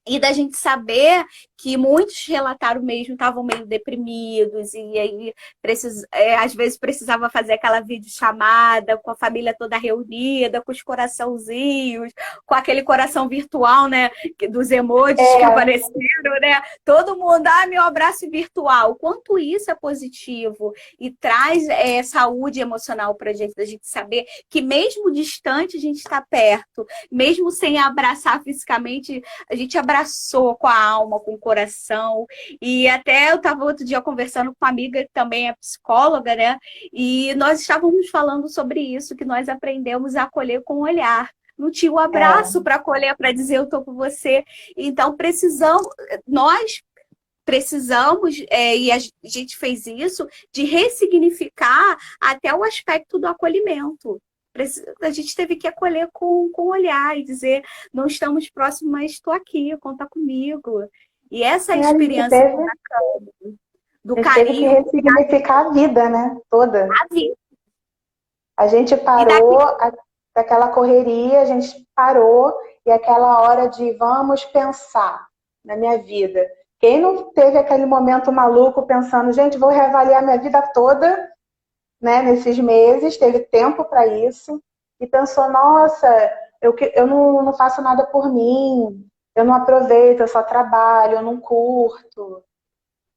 E da gente saber que muitos relataram mesmo, estavam meio deprimidos, e aí às vezes precisava fazer aquela videochamada com a família toda reunida, com os coraçãozinhos, com aquele coração virtual, né? Dos emojis que apareceram, né? Todo mundo, meu abraço virtual. Quanto isso é positivo e traz saúde emocional para a gente, da gente saber que mesmo distante a gente está perto, mesmo sem abraçar fisicamente, a gente abraçou com a alma, com o coração. E até eu estava outro dia conversando com uma amiga que também é psicóloga, né? E nós estávamos falando sobre isso, que nós aprendemos a acolher com o olhar. Não tinha um abraço para acolher, para dizer eu estou com você. Então, nós precisamos, e a gente fez isso, de ressignificar até o aspecto do acolhimento. A gente teve que acolher com o olhar e dizer, não estamos próximos, mas estou aqui, conta comigo. E essa experiência do a gente teve que carinho. ressignificar a vida, né? Toda. A vida. A gente parou daquela correria, a gente parou e aquela hora de vamos pensar na minha vida. Quem não teve aquele momento maluco pensando, gente, vou reavaliar minha vida toda, né, nesses meses, teve tempo para isso, e pensou, nossa, eu não faço nada por mim, eu não aproveito, eu só trabalho, eu não curto,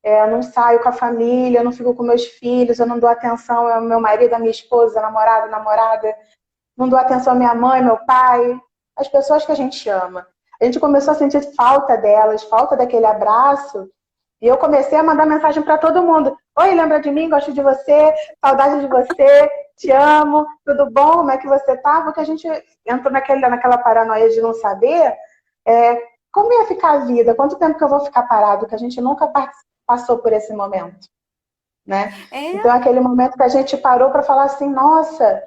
eu não saio com a família, eu não fico com meus filhos, eu não dou atenção ao meu marido, à minha esposa, namorada, não dou atenção à minha mãe, meu pai, as pessoas que a gente ama. A gente começou a sentir falta delas, falta daquele abraço, e eu comecei a mandar mensagem para todo mundo. Oi, lembra de mim? Gosto de você, saudade de você, te amo, tudo bom? Como é que você tá? Porque a gente entrou naquela paranoia de não saber como ia ficar a vida, quanto tempo que eu vou ficar parado, que a gente nunca passou por esse momento, né? Então, aquele momento que a gente parou para falar assim, nossa,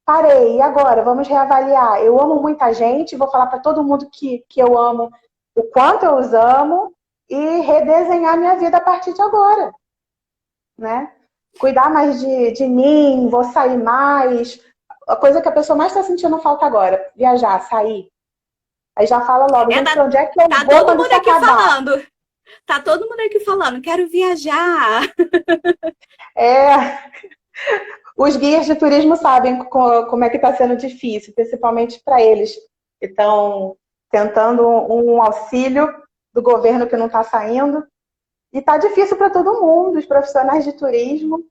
parei, e agora? Vamos reavaliar. Eu amo muita gente, vou falar para todo mundo que eu amo, o quanto eu os amo, e redesenhar minha vida a partir de agora, né? Cuidar mais de mim, vou sair mais. A coisa que a pessoa mais está sentindo falta agora, viajar, sair. Aí já fala logo, gente, onde é que eu vou todo quando mundo isso aqui acabar? falando. Tá todo mundo aqui falando, quero viajar. Os guias de turismo sabem como é que está sendo difícil, principalmente para eles que estão tentando um auxílio do governo que não está saindo. E está difícil para todo mundo, os profissionais de turismo,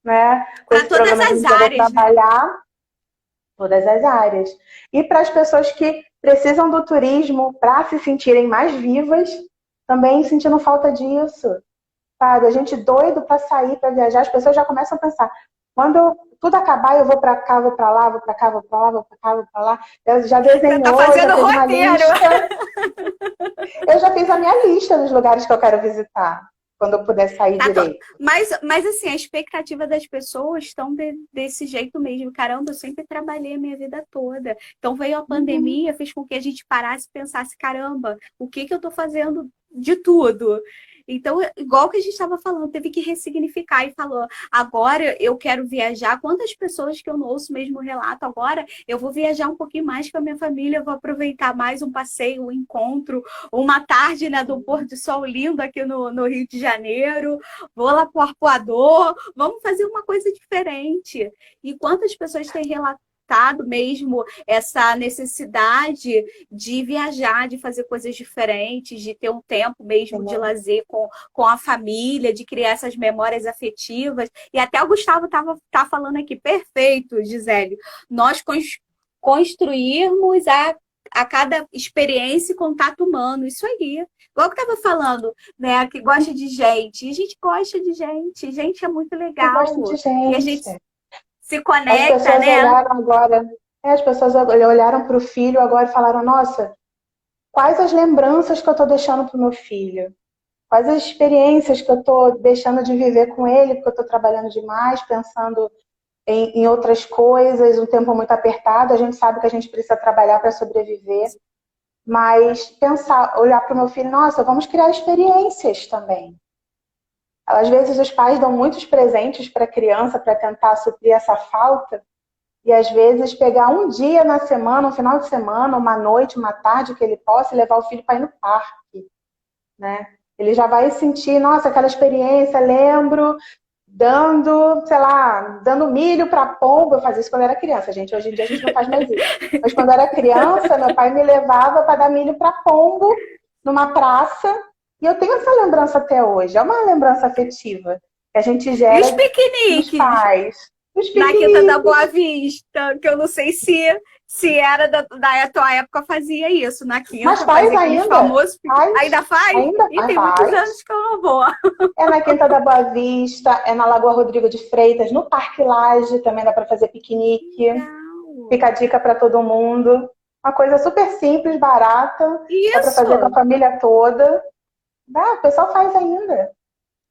né? Com esse programa de poder trabalhar, todas as áreas. E para as pessoas que precisam do turismo para se sentirem mais vivas, também sentindo falta disso. Sabe? A gente doido para sair, para viajar, as pessoas já começam a pensar, quando tudo acabar, eu vou para cá, vou para lá, vou para cá, vou para lá, vou para cá, vou para lá. Eu já desenhou, tá fazendo já fiz uma lista. Eu já fiz a minha lista dos lugares que eu quero visitar, quando eu puder sair direito. Mas assim, a expectativa das pessoas estão desse jeito mesmo. Caramba, eu sempre trabalhei a minha vida toda. Então veio a pandemia, fez com que a gente parasse e pensasse, caramba, o que eu tô fazendo de tudo? Então, igual que a gente estava falando, teve que ressignificar e falou, agora eu quero viajar. Quantas pessoas que eu não ouço mesmo relato, agora eu vou viajar um pouquinho mais com a minha família, vou aproveitar mais um passeio, um encontro, uma tarde, né, do pôr do sol lindo aqui no Rio de Janeiro, vou lá para o Arpoador, vamos fazer uma coisa diferente. E quantas pessoas têm relatado mesmo essa necessidade de viajar, de fazer coisas diferentes, de ter um tempo mesmo de lazer com a família, de criar essas memórias afetivas. E até o Gustavo tá falando aqui, perfeito, Gisele, nós construirmos a cada experiência e contato humano, isso aí. Igual que eu estava falando, né, que gosta de gente, e a gente gosta de gente, gente é muito Eu gosto legal, de e a gente. gente se As conecta, pessoas né? olharam agora, as pessoas olharam para o filho agora e falaram, nossa, quais as lembranças que eu estou deixando para o meu filho? Quais as experiências que eu estou deixando de viver com ele, porque eu estou trabalhando demais, pensando em outras coisas, um tempo muito apertado, a gente sabe que a gente precisa trabalhar para sobreviver, mas pensar, olhar para o meu filho, nossa, vamos criar experiências também. Às vezes os pais dão muitos presentes para a criança para tentar suprir essa falta, e às vezes pegar um dia na semana, um final de semana, uma noite, uma tarde que ele possa levar o filho para ir no parque, né? Ele já vai sentir, nossa, aquela experiência, lembro, dando, sei lá, dando milho para pombo. Eu fazia isso quando era criança, gente. Hoje em dia a gente não faz mais isso. Mas quando era criança, meu pai me levava para dar milho para pombo numa praça. E eu tenho essa lembrança até hoje. É uma lembrança afetiva que a gente E os gera dos piqueniques pais. Os na Quinta da piqueniques. Boa Vista, que eu não sei se era da tua época fazia isso, na Mas Quinta, faz fazia aqueles ainda. famosos. Faz. Ainda faz? Ainda E tem muitos faz. anos que eu não vou. É na Quinta da Boa Vista, é na Lagoa Rodrigo de Freitas, no Parque Lage também dá para fazer piquenique. Fica a Legal. dica para todo mundo. Uma coisa super simples, barata, dá para fazer com a Isso. família toda. Dá, o pessoal faz ainda.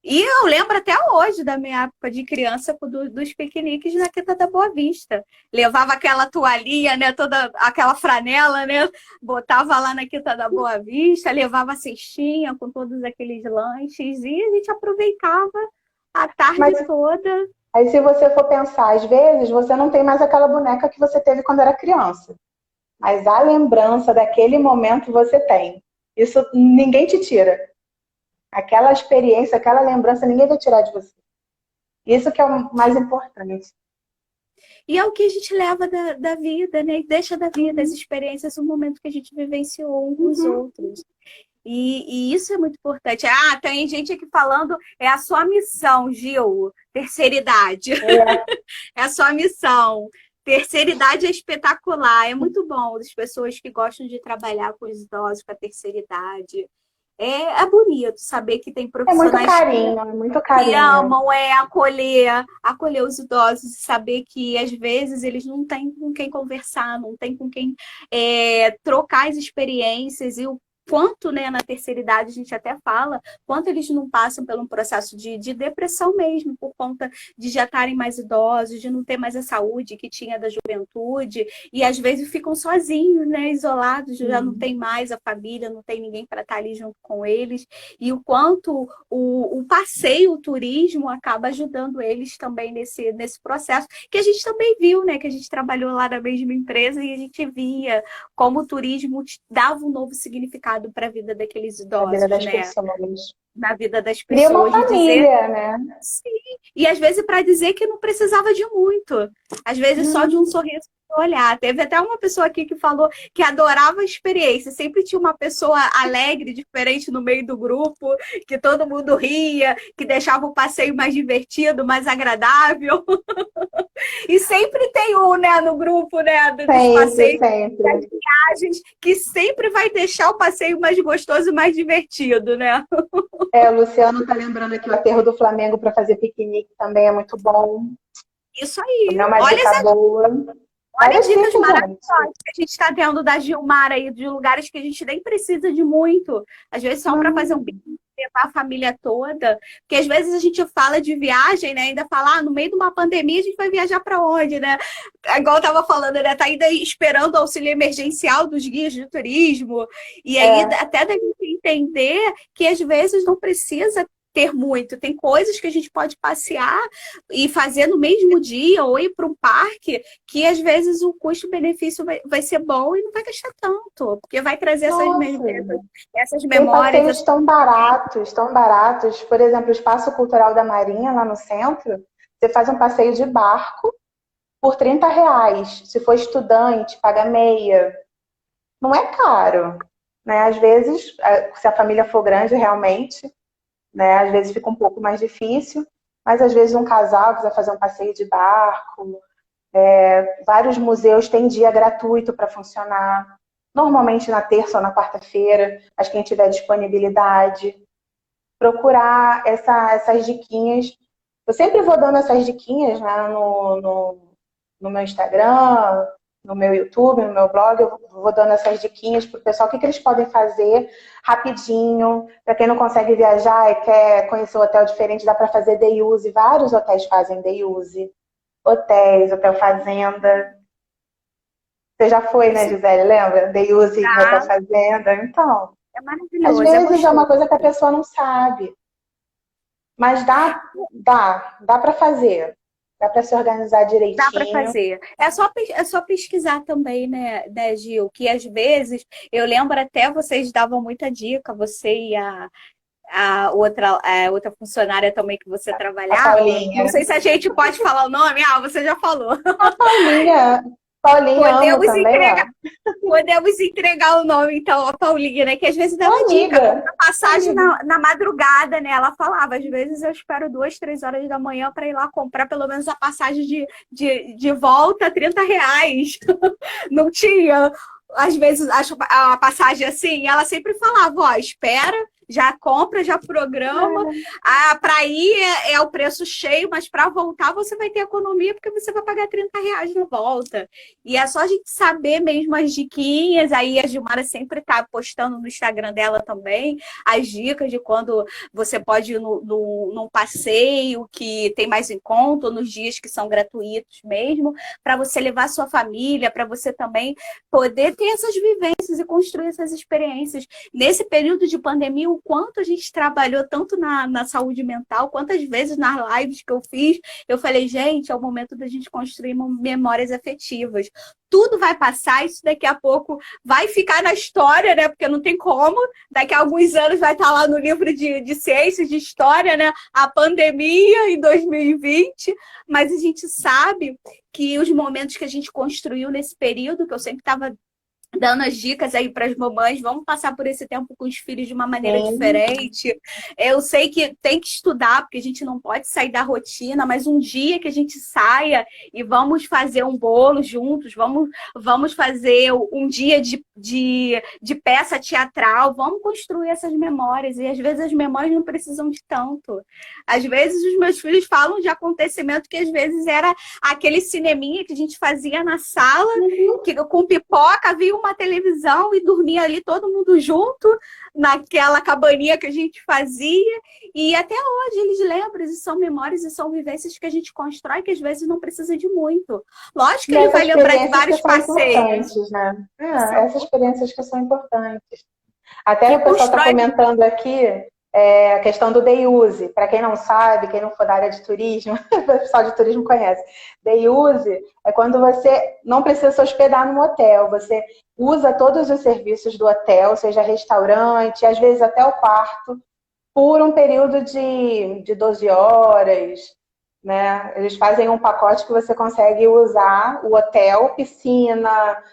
E eu lembro até hoje da minha época de criança dos piqueniques na Quinta da Boa Vista. Levava aquela toalhinha, né, toda aquela franela, né, botava lá na Quinta da Boa Vista, levava a cestinha com todos aqueles lanches e a gente aproveitava a tarde Mas toda. aí se você for pensar, às vezes você não tem mais aquela boneca que você teve quando era criança. Mas a lembrança daquele momento você tem. Isso ninguém te tira. Aquela experiência, aquela lembrança, ninguém vai tirar de você. Isso que é o mais importante. E é o que a gente leva da vida, né? E deixa da vida, as experiências, o momento que a gente vivenciou um com os Uhum. outros. E isso é muito importante. Ah, tem gente aqui falando, é a sua missão, Gil, terceira idade. É. É a sua missão. Terceira idade é espetacular, é muito bom. As pessoas que gostam de trabalhar com os idosos, com a terceira idade. É bonito saber que tem É muito profissionais carinho, é muito que carinho. amam acolher os idosos e saber que às vezes eles não têm com quem conversar, não têm com quem trocar as experiências e o quanto, né, na terceira idade a gente até fala, quanto eles não passam por um processo de depressão mesmo, por conta de já estarem mais idosos, de não ter mais a saúde que tinha da juventude, e às vezes ficam sozinhos, né, isolados, já não tem mais a família, não tem ninguém para estar ali junto com eles, e o quanto o passeio, o turismo acaba ajudando eles também nesse processo, que a gente também viu, né? Que a gente trabalhou lá na mesma empresa e a gente via como o turismo dava um novo significado para a vida daqueles Na vida idosos, das né? pessoas. Na vida das Cria uma pessoas, de dizer família, né? sim. E às vezes para dizer que não precisava de muito. Às vezes só de um sorriso no olhar. Teve até uma pessoa aqui que falou que adorava a experiência. Sempre tinha uma pessoa alegre, diferente no meio do grupo, que todo mundo ria, que deixava o passeio mais divertido, mais agradável. E sempre tem um, né, no grupo, né, dos Sempre, passeios, das sempre. viagens, que sempre vai deixar o passeio mais gostoso e mais divertido, né? É, o Luciano tá lembrando aqui o aterro do Flamengo para fazer piquenique também é muito bom. Isso Também é aí. uma Olha dica boa. Olha Várias dicas dicas, gente. maravilhosas que a gente está tendo da Gilmar aí, de lugares que a gente nem precisa de muito. Às vezes só para fazer um Não. piquenique, levar a família toda. Porque às vezes a gente fala de viagem, né? Ainda fala, no meio de uma pandemia a gente vai viajar para onde, né? Igual eu estava falando, né? Tá ainda esperando o auxílio emergencial dos guias de turismo. E aí É, até da gente entender que às vezes não precisa ter muito. Tem coisas que a gente pode passear e fazer no mesmo dia ou ir para um parque que às vezes o custo-benefício vai ser bom e não vai gastar tanto, porque vai trazer nossa. essas Tem memórias. passeios tão baratos, tão baratos. Por exemplo, o Espaço Cultural da Marinha, lá no centro, você faz um passeio de barco por R$ 30. Se for estudante, paga meia. Não é caro, né? Às vezes, se a família for grande realmente, né? Às vezes fica um pouco mais difícil, mas às vezes um casal quiser fazer um passeio de barco, vários museus têm dia gratuito para funcionar. normalmente na terça ou na quarta-feira, mas quem tiver disponibilidade, procurar essas diquinhas. Eu sempre vou dando essas diquinhas, né, no meu Instagram, no meu YouTube, no meu blog, eu vou dando essas diquinhas para o pessoal, o que eles podem fazer rapidinho. Para quem não consegue viajar e quer conhecer um hotel diferente, dá para fazer day use. Vários hotéis fazem day use. Hotéis, hotel fazenda. Você já foi, né, Gisele? Lembra? Day use em hotel Tá? fazenda. Então, É às maravilhoso, é vezes é uma gostoso. coisa que a pessoa não sabe. Mas dá para fazer. Dá para se organizar Dá para direitinho. fazer. É só pesquisar também, né, Gil? Que às vezes, eu lembro até vocês davam muita dica, você e a outra funcionária também que você A trabalhava. Não Paulinha. sei se a gente pode falar o nome. Ah, você já falou. Paulinha. Paulinha, amo Podemos também, entregar, ó. podemos entregar o nome, então, a Paulinha, né? Que às vezes Uma dava dica, amiga. compra passagem Amiga. na madrugada, né? Ela falava, às vezes eu espero 2, 3 horas da manhã para ir lá comprar pelo menos a passagem de volta, R$ 30. Não tinha. Às vezes, a passagem assim, ela sempre falava, ó, espera, já compra, já programa. Ah, para ir é o preço cheio, mas para voltar você vai ter economia, porque você vai pagar R$ 30 na volta. E é só a gente saber mesmo as diquinhas. Aí a Gilmara sempre tá postando no Instagram dela também as dicas de quando você pode ir num passeio que tem mais em conta, ou nos dias que são gratuitos mesmo, para você levar sua família, para você também poder ter essas vivências e construir essas experiências. Nesse período de pandemia, o quanto a gente trabalhou tanto na saúde mental, quantas vezes nas lives que eu fiz, eu falei, gente, é o momento da gente construir memórias afetivas. Tudo vai passar, isso daqui a pouco vai ficar na história, né? Porque não tem como. Daqui a alguns anos vai estar lá no livro de ciências, de história, né? A pandemia em 2020. Mas a gente sabe que os momentos que a gente construiu nesse período, que eu sempre estava dando as dicas aí para as mamães, vamos passar por esse tempo com os filhos de uma maneira Sim. diferente. Eu sei que tem que estudar, porque a gente não pode sair da rotina, mas um dia que a gente saia e vamos fazer um bolo juntos, vamos fazer um dia de peça teatral, vamos construir essas memórias. E às vezes as memórias não precisam de tanto. Às vezes os meus filhos falam de acontecimento que às vezes era aquele cineminha que a gente fazia na sala, que com pipoca, havia uma televisão e dormia ali todo mundo junto, naquela cabaninha que a gente fazia. E até hoje eles lembram, e são memórias e são vivências que a gente constrói, que às vezes não precisa de muito. Lógico que E ele vai essas lembrar de experiências que vários são passeios. importantes, né? São, Essas experiências que são importantes. Até que o pessoal está constrói. comentando aqui a questão do day use. Para quem não sabe, quem não for da área de turismo, o pessoal de turismo conhece. Day use é quando você não precisa se hospedar no hotel. Você usa todos os serviços do hotel, seja restaurante, às vezes até o quarto, por um período de 12 horas, né? Eles fazem um pacote que você consegue usar o hotel, piscina,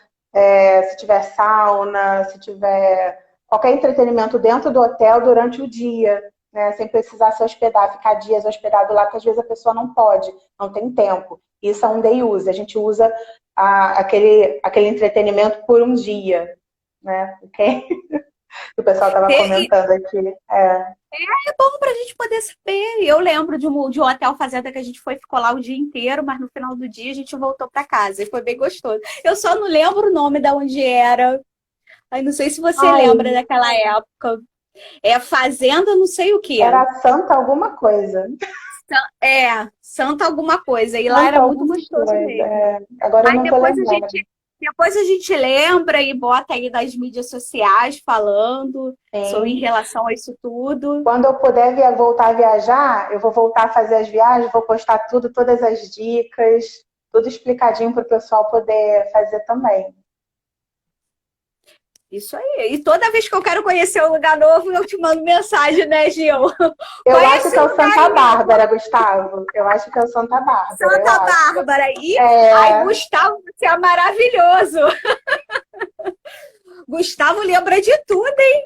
se tiver sauna, se tiver qualquer entretenimento dentro do hotel durante o dia, né? Sem precisar se hospedar, ficar dias hospedado lá, porque às vezes a pessoa não pode, não tem tempo. Isso é um day use, a gente usa aquele entretenimento por um dia, né? Okay? O pessoal estava comentando aqui. É bom para a gente poder saber. Eu lembro de um hotel fazenda que a gente foi, ficou lá o dia inteiro, mas no final do dia a gente voltou para casa e foi bem gostoso. Eu só não lembro o nome da onde era. Aí não sei se você lembra daquela época. É fazenda, não sei o que. Era Santa alguma coisa. Santa alguma coisa. E lá Santa era muito alguma gostoso coisa. mesmo. Agora eu Mas não tô lembrando. depois a gente lembra e bota aí nas mídias sociais falando sobre em Sim. relação a isso tudo. Quando eu puder voltar a viajar, eu vou voltar a fazer as viagens, vou postar tudo, todas as dicas, tudo explicadinho para o pessoal poder fazer também. Isso aí. E toda vez que eu quero conhecer um lugar novo, eu te mando mensagem, né, Gil? Eu acho que é o Santa Bárbara, Gustavo. Eu acho que é o Santa Bárbara. Santa Bárbara. E, ai, Gustavo, você é maravilhoso. Gustavo lembra de tudo, hein?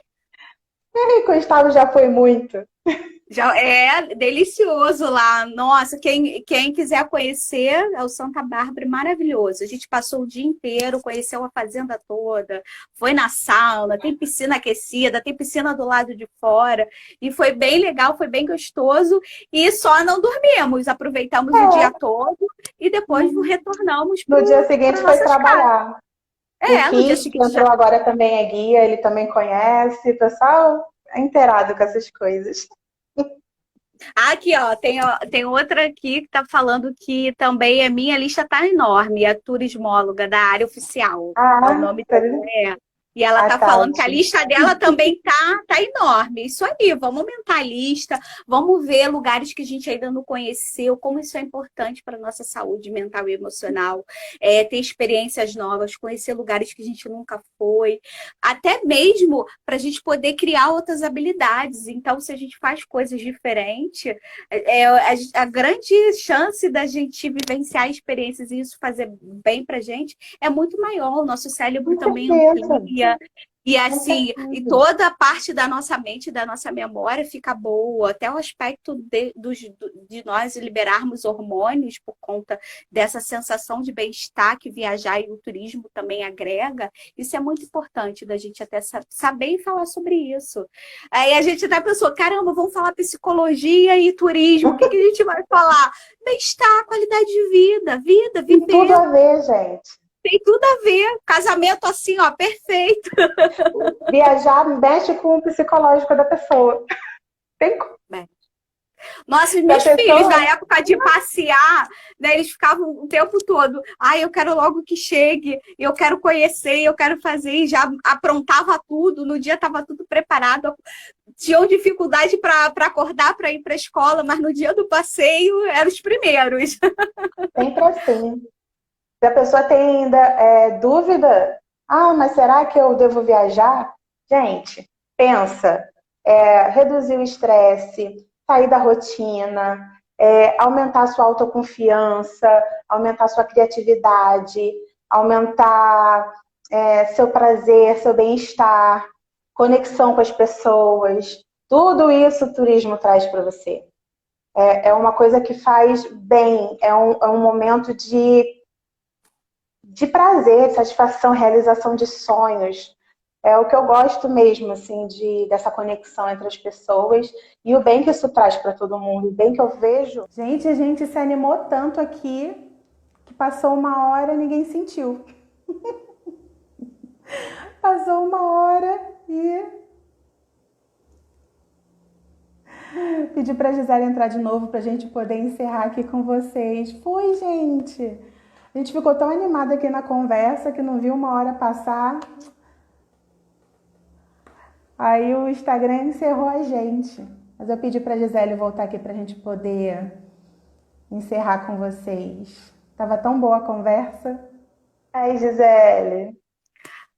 Gustavo já foi muito. Já é delicioso lá. Nossa, quem quiser conhecer, é o Santa Bárbara, maravilhoso. A gente passou o dia inteiro, conheceu a fazenda toda, foi na sauna, tem piscina aquecida, tem piscina do lado de fora, e foi bem legal, foi bem gostoso, e só não dormimos, aproveitamos o dia É. todo e depois Uhum. retornamos No dia para seguinte foi nossas casas. trabalhar. O No dia Kit, que seguinte já. entrou agora, também é guia, ele também conhece. O pessoal é inteirado com essas coisas. Aqui, ó, tem outra aqui que tá falando que também minha lista tá enorme, a turismóloga da área oficial. É o Ah, nome dela. É. E ela a tá falando que a Tati. lista dela também tá enorme. Isso aí, vamos aumentar a lista, vamos ver lugares que a gente ainda não conheceu, como isso é importante para a nossa saúde mental e emocional, ter experiências novas, conhecer lugares que a gente nunca foi, até mesmo para a gente poder criar outras habilidades. Então, se a gente faz coisas diferentes, a grande chance da gente vivenciar experiências e isso fazer bem para a gente é muito maior. O nosso cérebro Com também certeza, amplia. E com assim, e certeza. toda a parte da nossa mente, da nossa memória fica boa, até o aspecto de nós liberarmos hormônios por conta dessa sensação de bem-estar que viajar e o turismo também agrega. Isso é muito importante da gente até saber e falar sobre isso. Aí a gente até pensou, caramba, vamos falar psicologia e turismo, o que a gente vai falar? Bem-estar, qualidade de vida, Tem tudo viver. a ver, gente. Tem tudo a ver. Casamento assim, ó, perfeito. Viajar mexe com o psicológico da pessoa. Tem Nossa, os da meus filhos, na pessoa. época de passear, né, eles ficavam o tempo todo. Ai, eu quero logo que chegue, eu quero conhecer, eu quero fazer, e já aprontava tudo, no dia estava tudo preparado. Tinham dificuldade para acordar para ir para a escola, mas no dia do passeio eram os primeiros. Sempre assim. Se a pessoa tem ainda dúvida, mas será que eu devo viajar? Gente, pensa, reduzir o estresse, sair da rotina, aumentar a sua autoconfiança, aumentar a sua criatividade, aumentar seu prazer, seu bem-estar, conexão com as pessoas. Tudo isso o turismo traz para você. É uma coisa que faz bem, é um momento de prazer, de satisfação, realização de sonhos. É o que eu gosto mesmo, assim, dessa conexão entre as pessoas e o bem que isso traz para todo mundo, o bem que eu vejo. Gente, a gente se animou tanto aqui que passou uma hora e ninguém sentiu. Passou uma hora e pedi para a Gisele entrar de novo para a gente poder encerrar aqui com vocês. Foi, gente! A gente ficou tão animada aqui na conversa que não viu uma hora passar. Aí o Instagram encerrou a gente. Mas eu pedi para a Gisele voltar aqui para a gente poder encerrar com vocês. Tava tão boa a conversa. Ai, Gisele.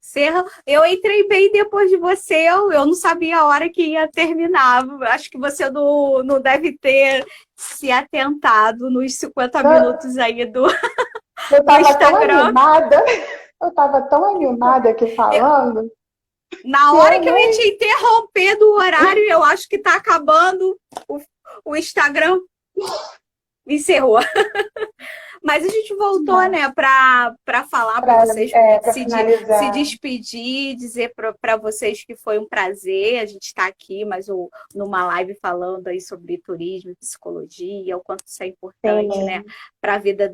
Serra, eu entrei bem depois de você, eu não sabia a hora que ia terminar. Acho que você não deve ter se atentado nos 50 minutos aí do, Eu do tava tão Instagram. animada. Eu tava tão animada aqui falando. Na Que hora eu que eu ia nem... te interromper do horário, eu acho que tá acabando o Instagram. Encerrou. Mas a gente voltou, né, para falar para vocês, para a gente Pra se finalizar. despedir, dizer para vocês que foi um prazer a gente estar aqui, mas numa live falando aí sobre turismo e psicologia, o quanto isso é importante, né, Sim. para a vida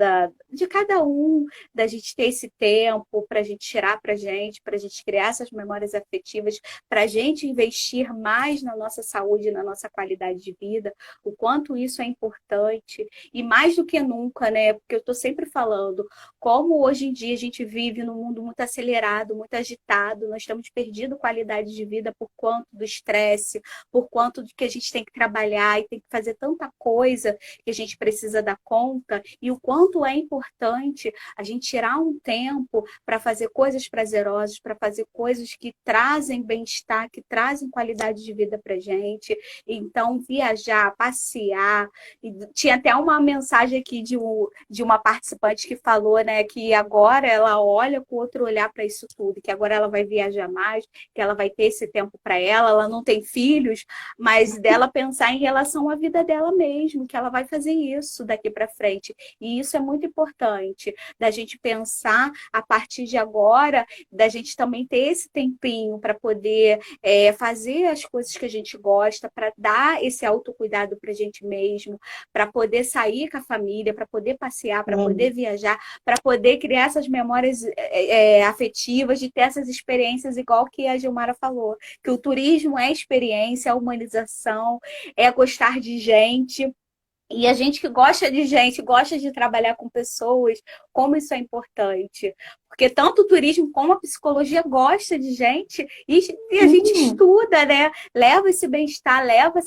de cada um, da gente ter esse tempo para a gente tirar para a gente criar essas memórias afetivas, para a gente investir mais na nossa saúde, na nossa qualidade de vida, o quanto isso é importante. E mais do que nunca, né? Porque eu estou sempre falando, como hoje em dia a gente vive num mundo muito acelerado, muito agitado, nós estamos perdendo qualidade de vida por conta do estresse, por conta de que a gente tem que trabalhar e tem que fazer tanta coisa que a gente precisa dar conta, e o quanto é importante a gente tirar um tempo para fazer coisas prazerosas, para fazer coisas que trazem bem-estar, que trazem qualidade de vida para gente. Então, viajar, passear, e tinha até uma mensagem aqui de uma participante que falou, né, que agora ela olha com outro olhar para isso tudo, que agora ela vai viajar mais, que ela vai ter esse tempo para ela não tem filhos, mas dela pensar em relação à vida dela mesmo, que ela vai fazer isso daqui para frente. E isso é muito importante, da gente pensar a partir de agora, da gente também ter esse tempinho para poder fazer as coisas que a gente gosta, para dar esse autocuidado para a gente mesmo, para poder sair com a família, para poder passear, para poder viajar, para poder criar essas memórias afetivas, de ter essas experiências, igual que a Gilmara falou, que o turismo é experiência, é humanização, é gostar de gente. E a gente que gosta de gente, gosta de trabalhar com pessoas, como isso é importante. Porque tanto o turismo como a psicologia gosta de gente e a gente estuda, né? Leva esse bem-estar, leva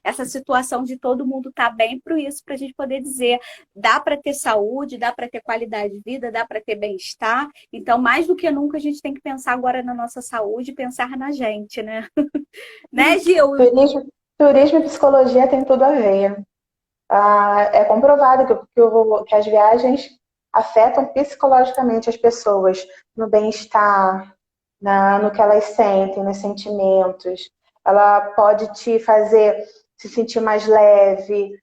essa situação de todo mundo estar bem para isso, para a gente poder dizer, dá para ter saúde, dá para ter qualidade de vida, dá para ter bem-estar. Então, mais do que nunca, a gente tem que pensar agora na nossa saúde e pensar na gente, né? Né, Gil? Turismo e psicologia tem tudo a ver. É comprovado que as viagens afetam psicologicamente as pessoas no bem-estar, no que elas sentem, nos sentimentos. Ela pode te fazer se sentir mais leve,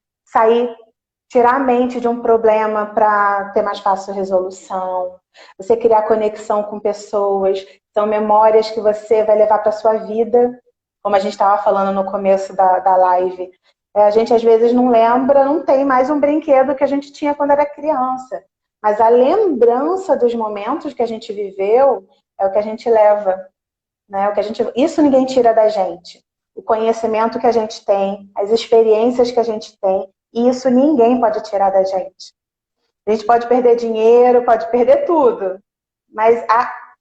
tirar a mente de um problema para ter mais fácil resolução. Você criar conexão com pessoas, são memórias que você vai levar para a sua vida, como a gente estava falando no começo da live. A gente às vezes não lembra, não tem mais um brinquedo que a gente tinha quando era criança. Mas a lembrança dos momentos que a gente viveu é o que a gente leva. Né? Isso ninguém tira da gente. O conhecimento que a gente tem, as experiências que a gente tem, isso ninguém pode tirar da gente. A gente pode perder dinheiro, pode perder tudo. Mas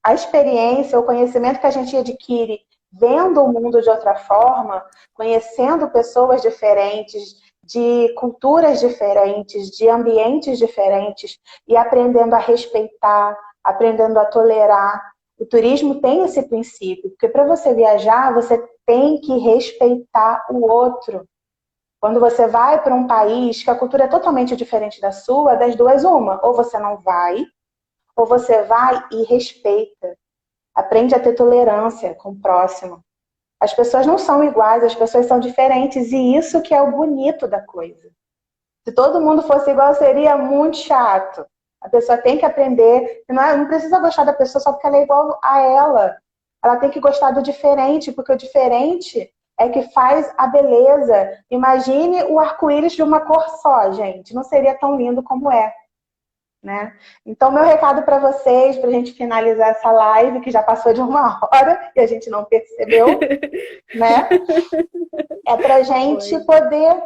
a experiência, o conhecimento que a gente adquire vendo o mundo de outra forma, conhecendo pessoas diferentes, de culturas diferentes, de ambientes diferentes e aprendendo a respeitar, aprendendo a tolerar. O turismo tem esse princípio, porque para você viajar, você tem que respeitar o outro. Quando você vai para um país que a cultura é totalmente diferente da sua, das duas uma, ou você não vai, ou você vai e respeita. Aprende a ter tolerância com o próximo. As pessoas não são iguais, as pessoas são diferentes, e isso que é o bonito da coisa. Se todo mundo fosse igual, seria muito chato. A pessoa tem que aprender, não precisa gostar da pessoa só porque ela é igual a ela. Ela tem que gostar do diferente, porque o diferente é que faz a beleza. Imagine o arco-íris de uma cor só, gente. Não seria tão lindo como é. Né? Então, meu recado para vocês, para a gente finalizar essa live, que já passou de 1 hora e a gente não percebeu, né? É para a gente poder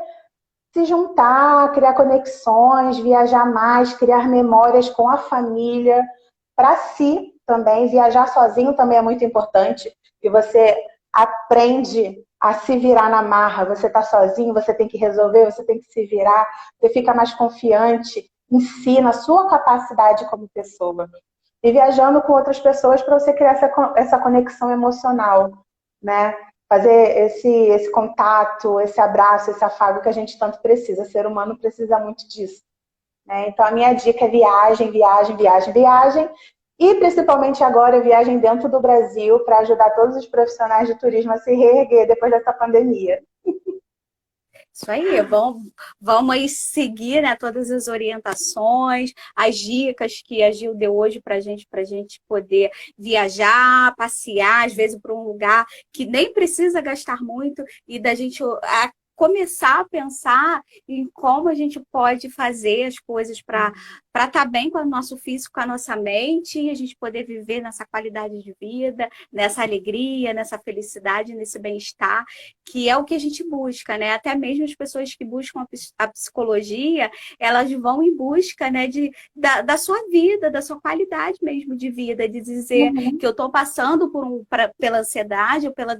se juntar, criar conexões, viajar mais, criar memórias com a família, para si também. Viajar sozinho também é muito importante, que você aprende a se virar na marra. Você está sozinho, você tem que resolver, você tem que se virar, você fica mais confiante em si, na sua capacidade como pessoa. E viajando com outras pessoas para você criar essa conexão emocional, né? Fazer esse contato, esse abraço, esse afago que a gente tanto precisa. O ser humano precisa muito disso. Né? Então, a minha dica é viagem, viagem, viagem, viagem. E, principalmente agora, viagem dentro do Brasil para ajudar todos os profissionais de turismo a se reerguer depois dessa pandemia. Isso aí, vamos aí seguir, né, todas as orientações, as dicas que a Gil deu hoje para a gente poder viajar, passear, às vezes para um lugar que nem precisa gastar muito e da gente começar a pensar em como a gente pode fazer as coisas para estar bem com o nosso físico, com a nossa mente, e a gente poder viver nessa qualidade de vida, nessa alegria, nessa felicidade, nesse bem-estar, que é o que a gente busca, né? Até mesmo as pessoas que buscam a psicologia, elas vão em busca, né, da sua vida, da sua qualidade mesmo de vida, de dizer que eu estou passando pela ansiedade ou pela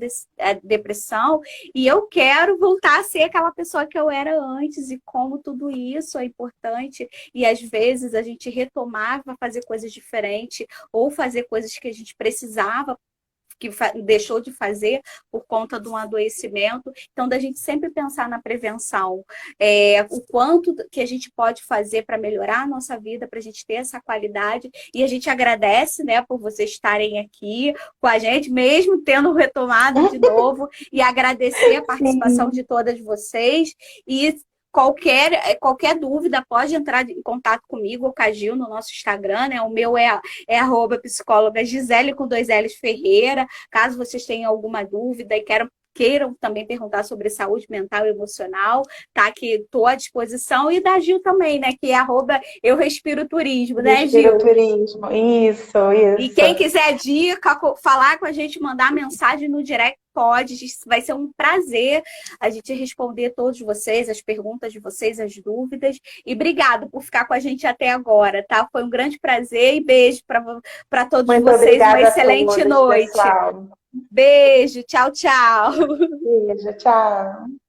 depressão, e eu quero voltar a ser aquela pessoa que eu era antes, e como tudo isso é importante, e às vezes a gente retomar para fazer coisas diferentes, ou fazer coisas que a gente precisava que deixou de fazer por conta de um adoecimento. Então, da gente sempre pensar na prevenção, o quanto que a gente pode fazer para melhorar a nossa vida, para a gente ter essa qualidade. E a gente agradece, né, por vocês estarem aqui com a gente, mesmo tendo retomado de novo, e agradecer a participação de todas vocês. E qualquer dúvida, pode entrar em contato comigo ou com a Gil no nosso Instagram, né? O meu é @psicóloga Gisele com 2 L's Ferreira. Caso vocês tenham alguma dúvida e queiram também perguntar sobre saúde mental e emocional, tá? Que estou à disposição. E da Gil também, né? Que é @eu respiro turismo, né, Gil? Respiro turismo, isso. E quem quiser dica, falar com a gente, mandar mensagem no direct, pode. Vai ser um prazer a gente responder todos vocês, as perguntas de vocês, as dúvidas. E obrigado por ficar com a gente até agora, tá? Foi um grande prazer e beijo para todos Muito vocês. Uma obrigada excelente a todos, noite. pessoal. Beijo, tchau, tchau. Beijo, tchau.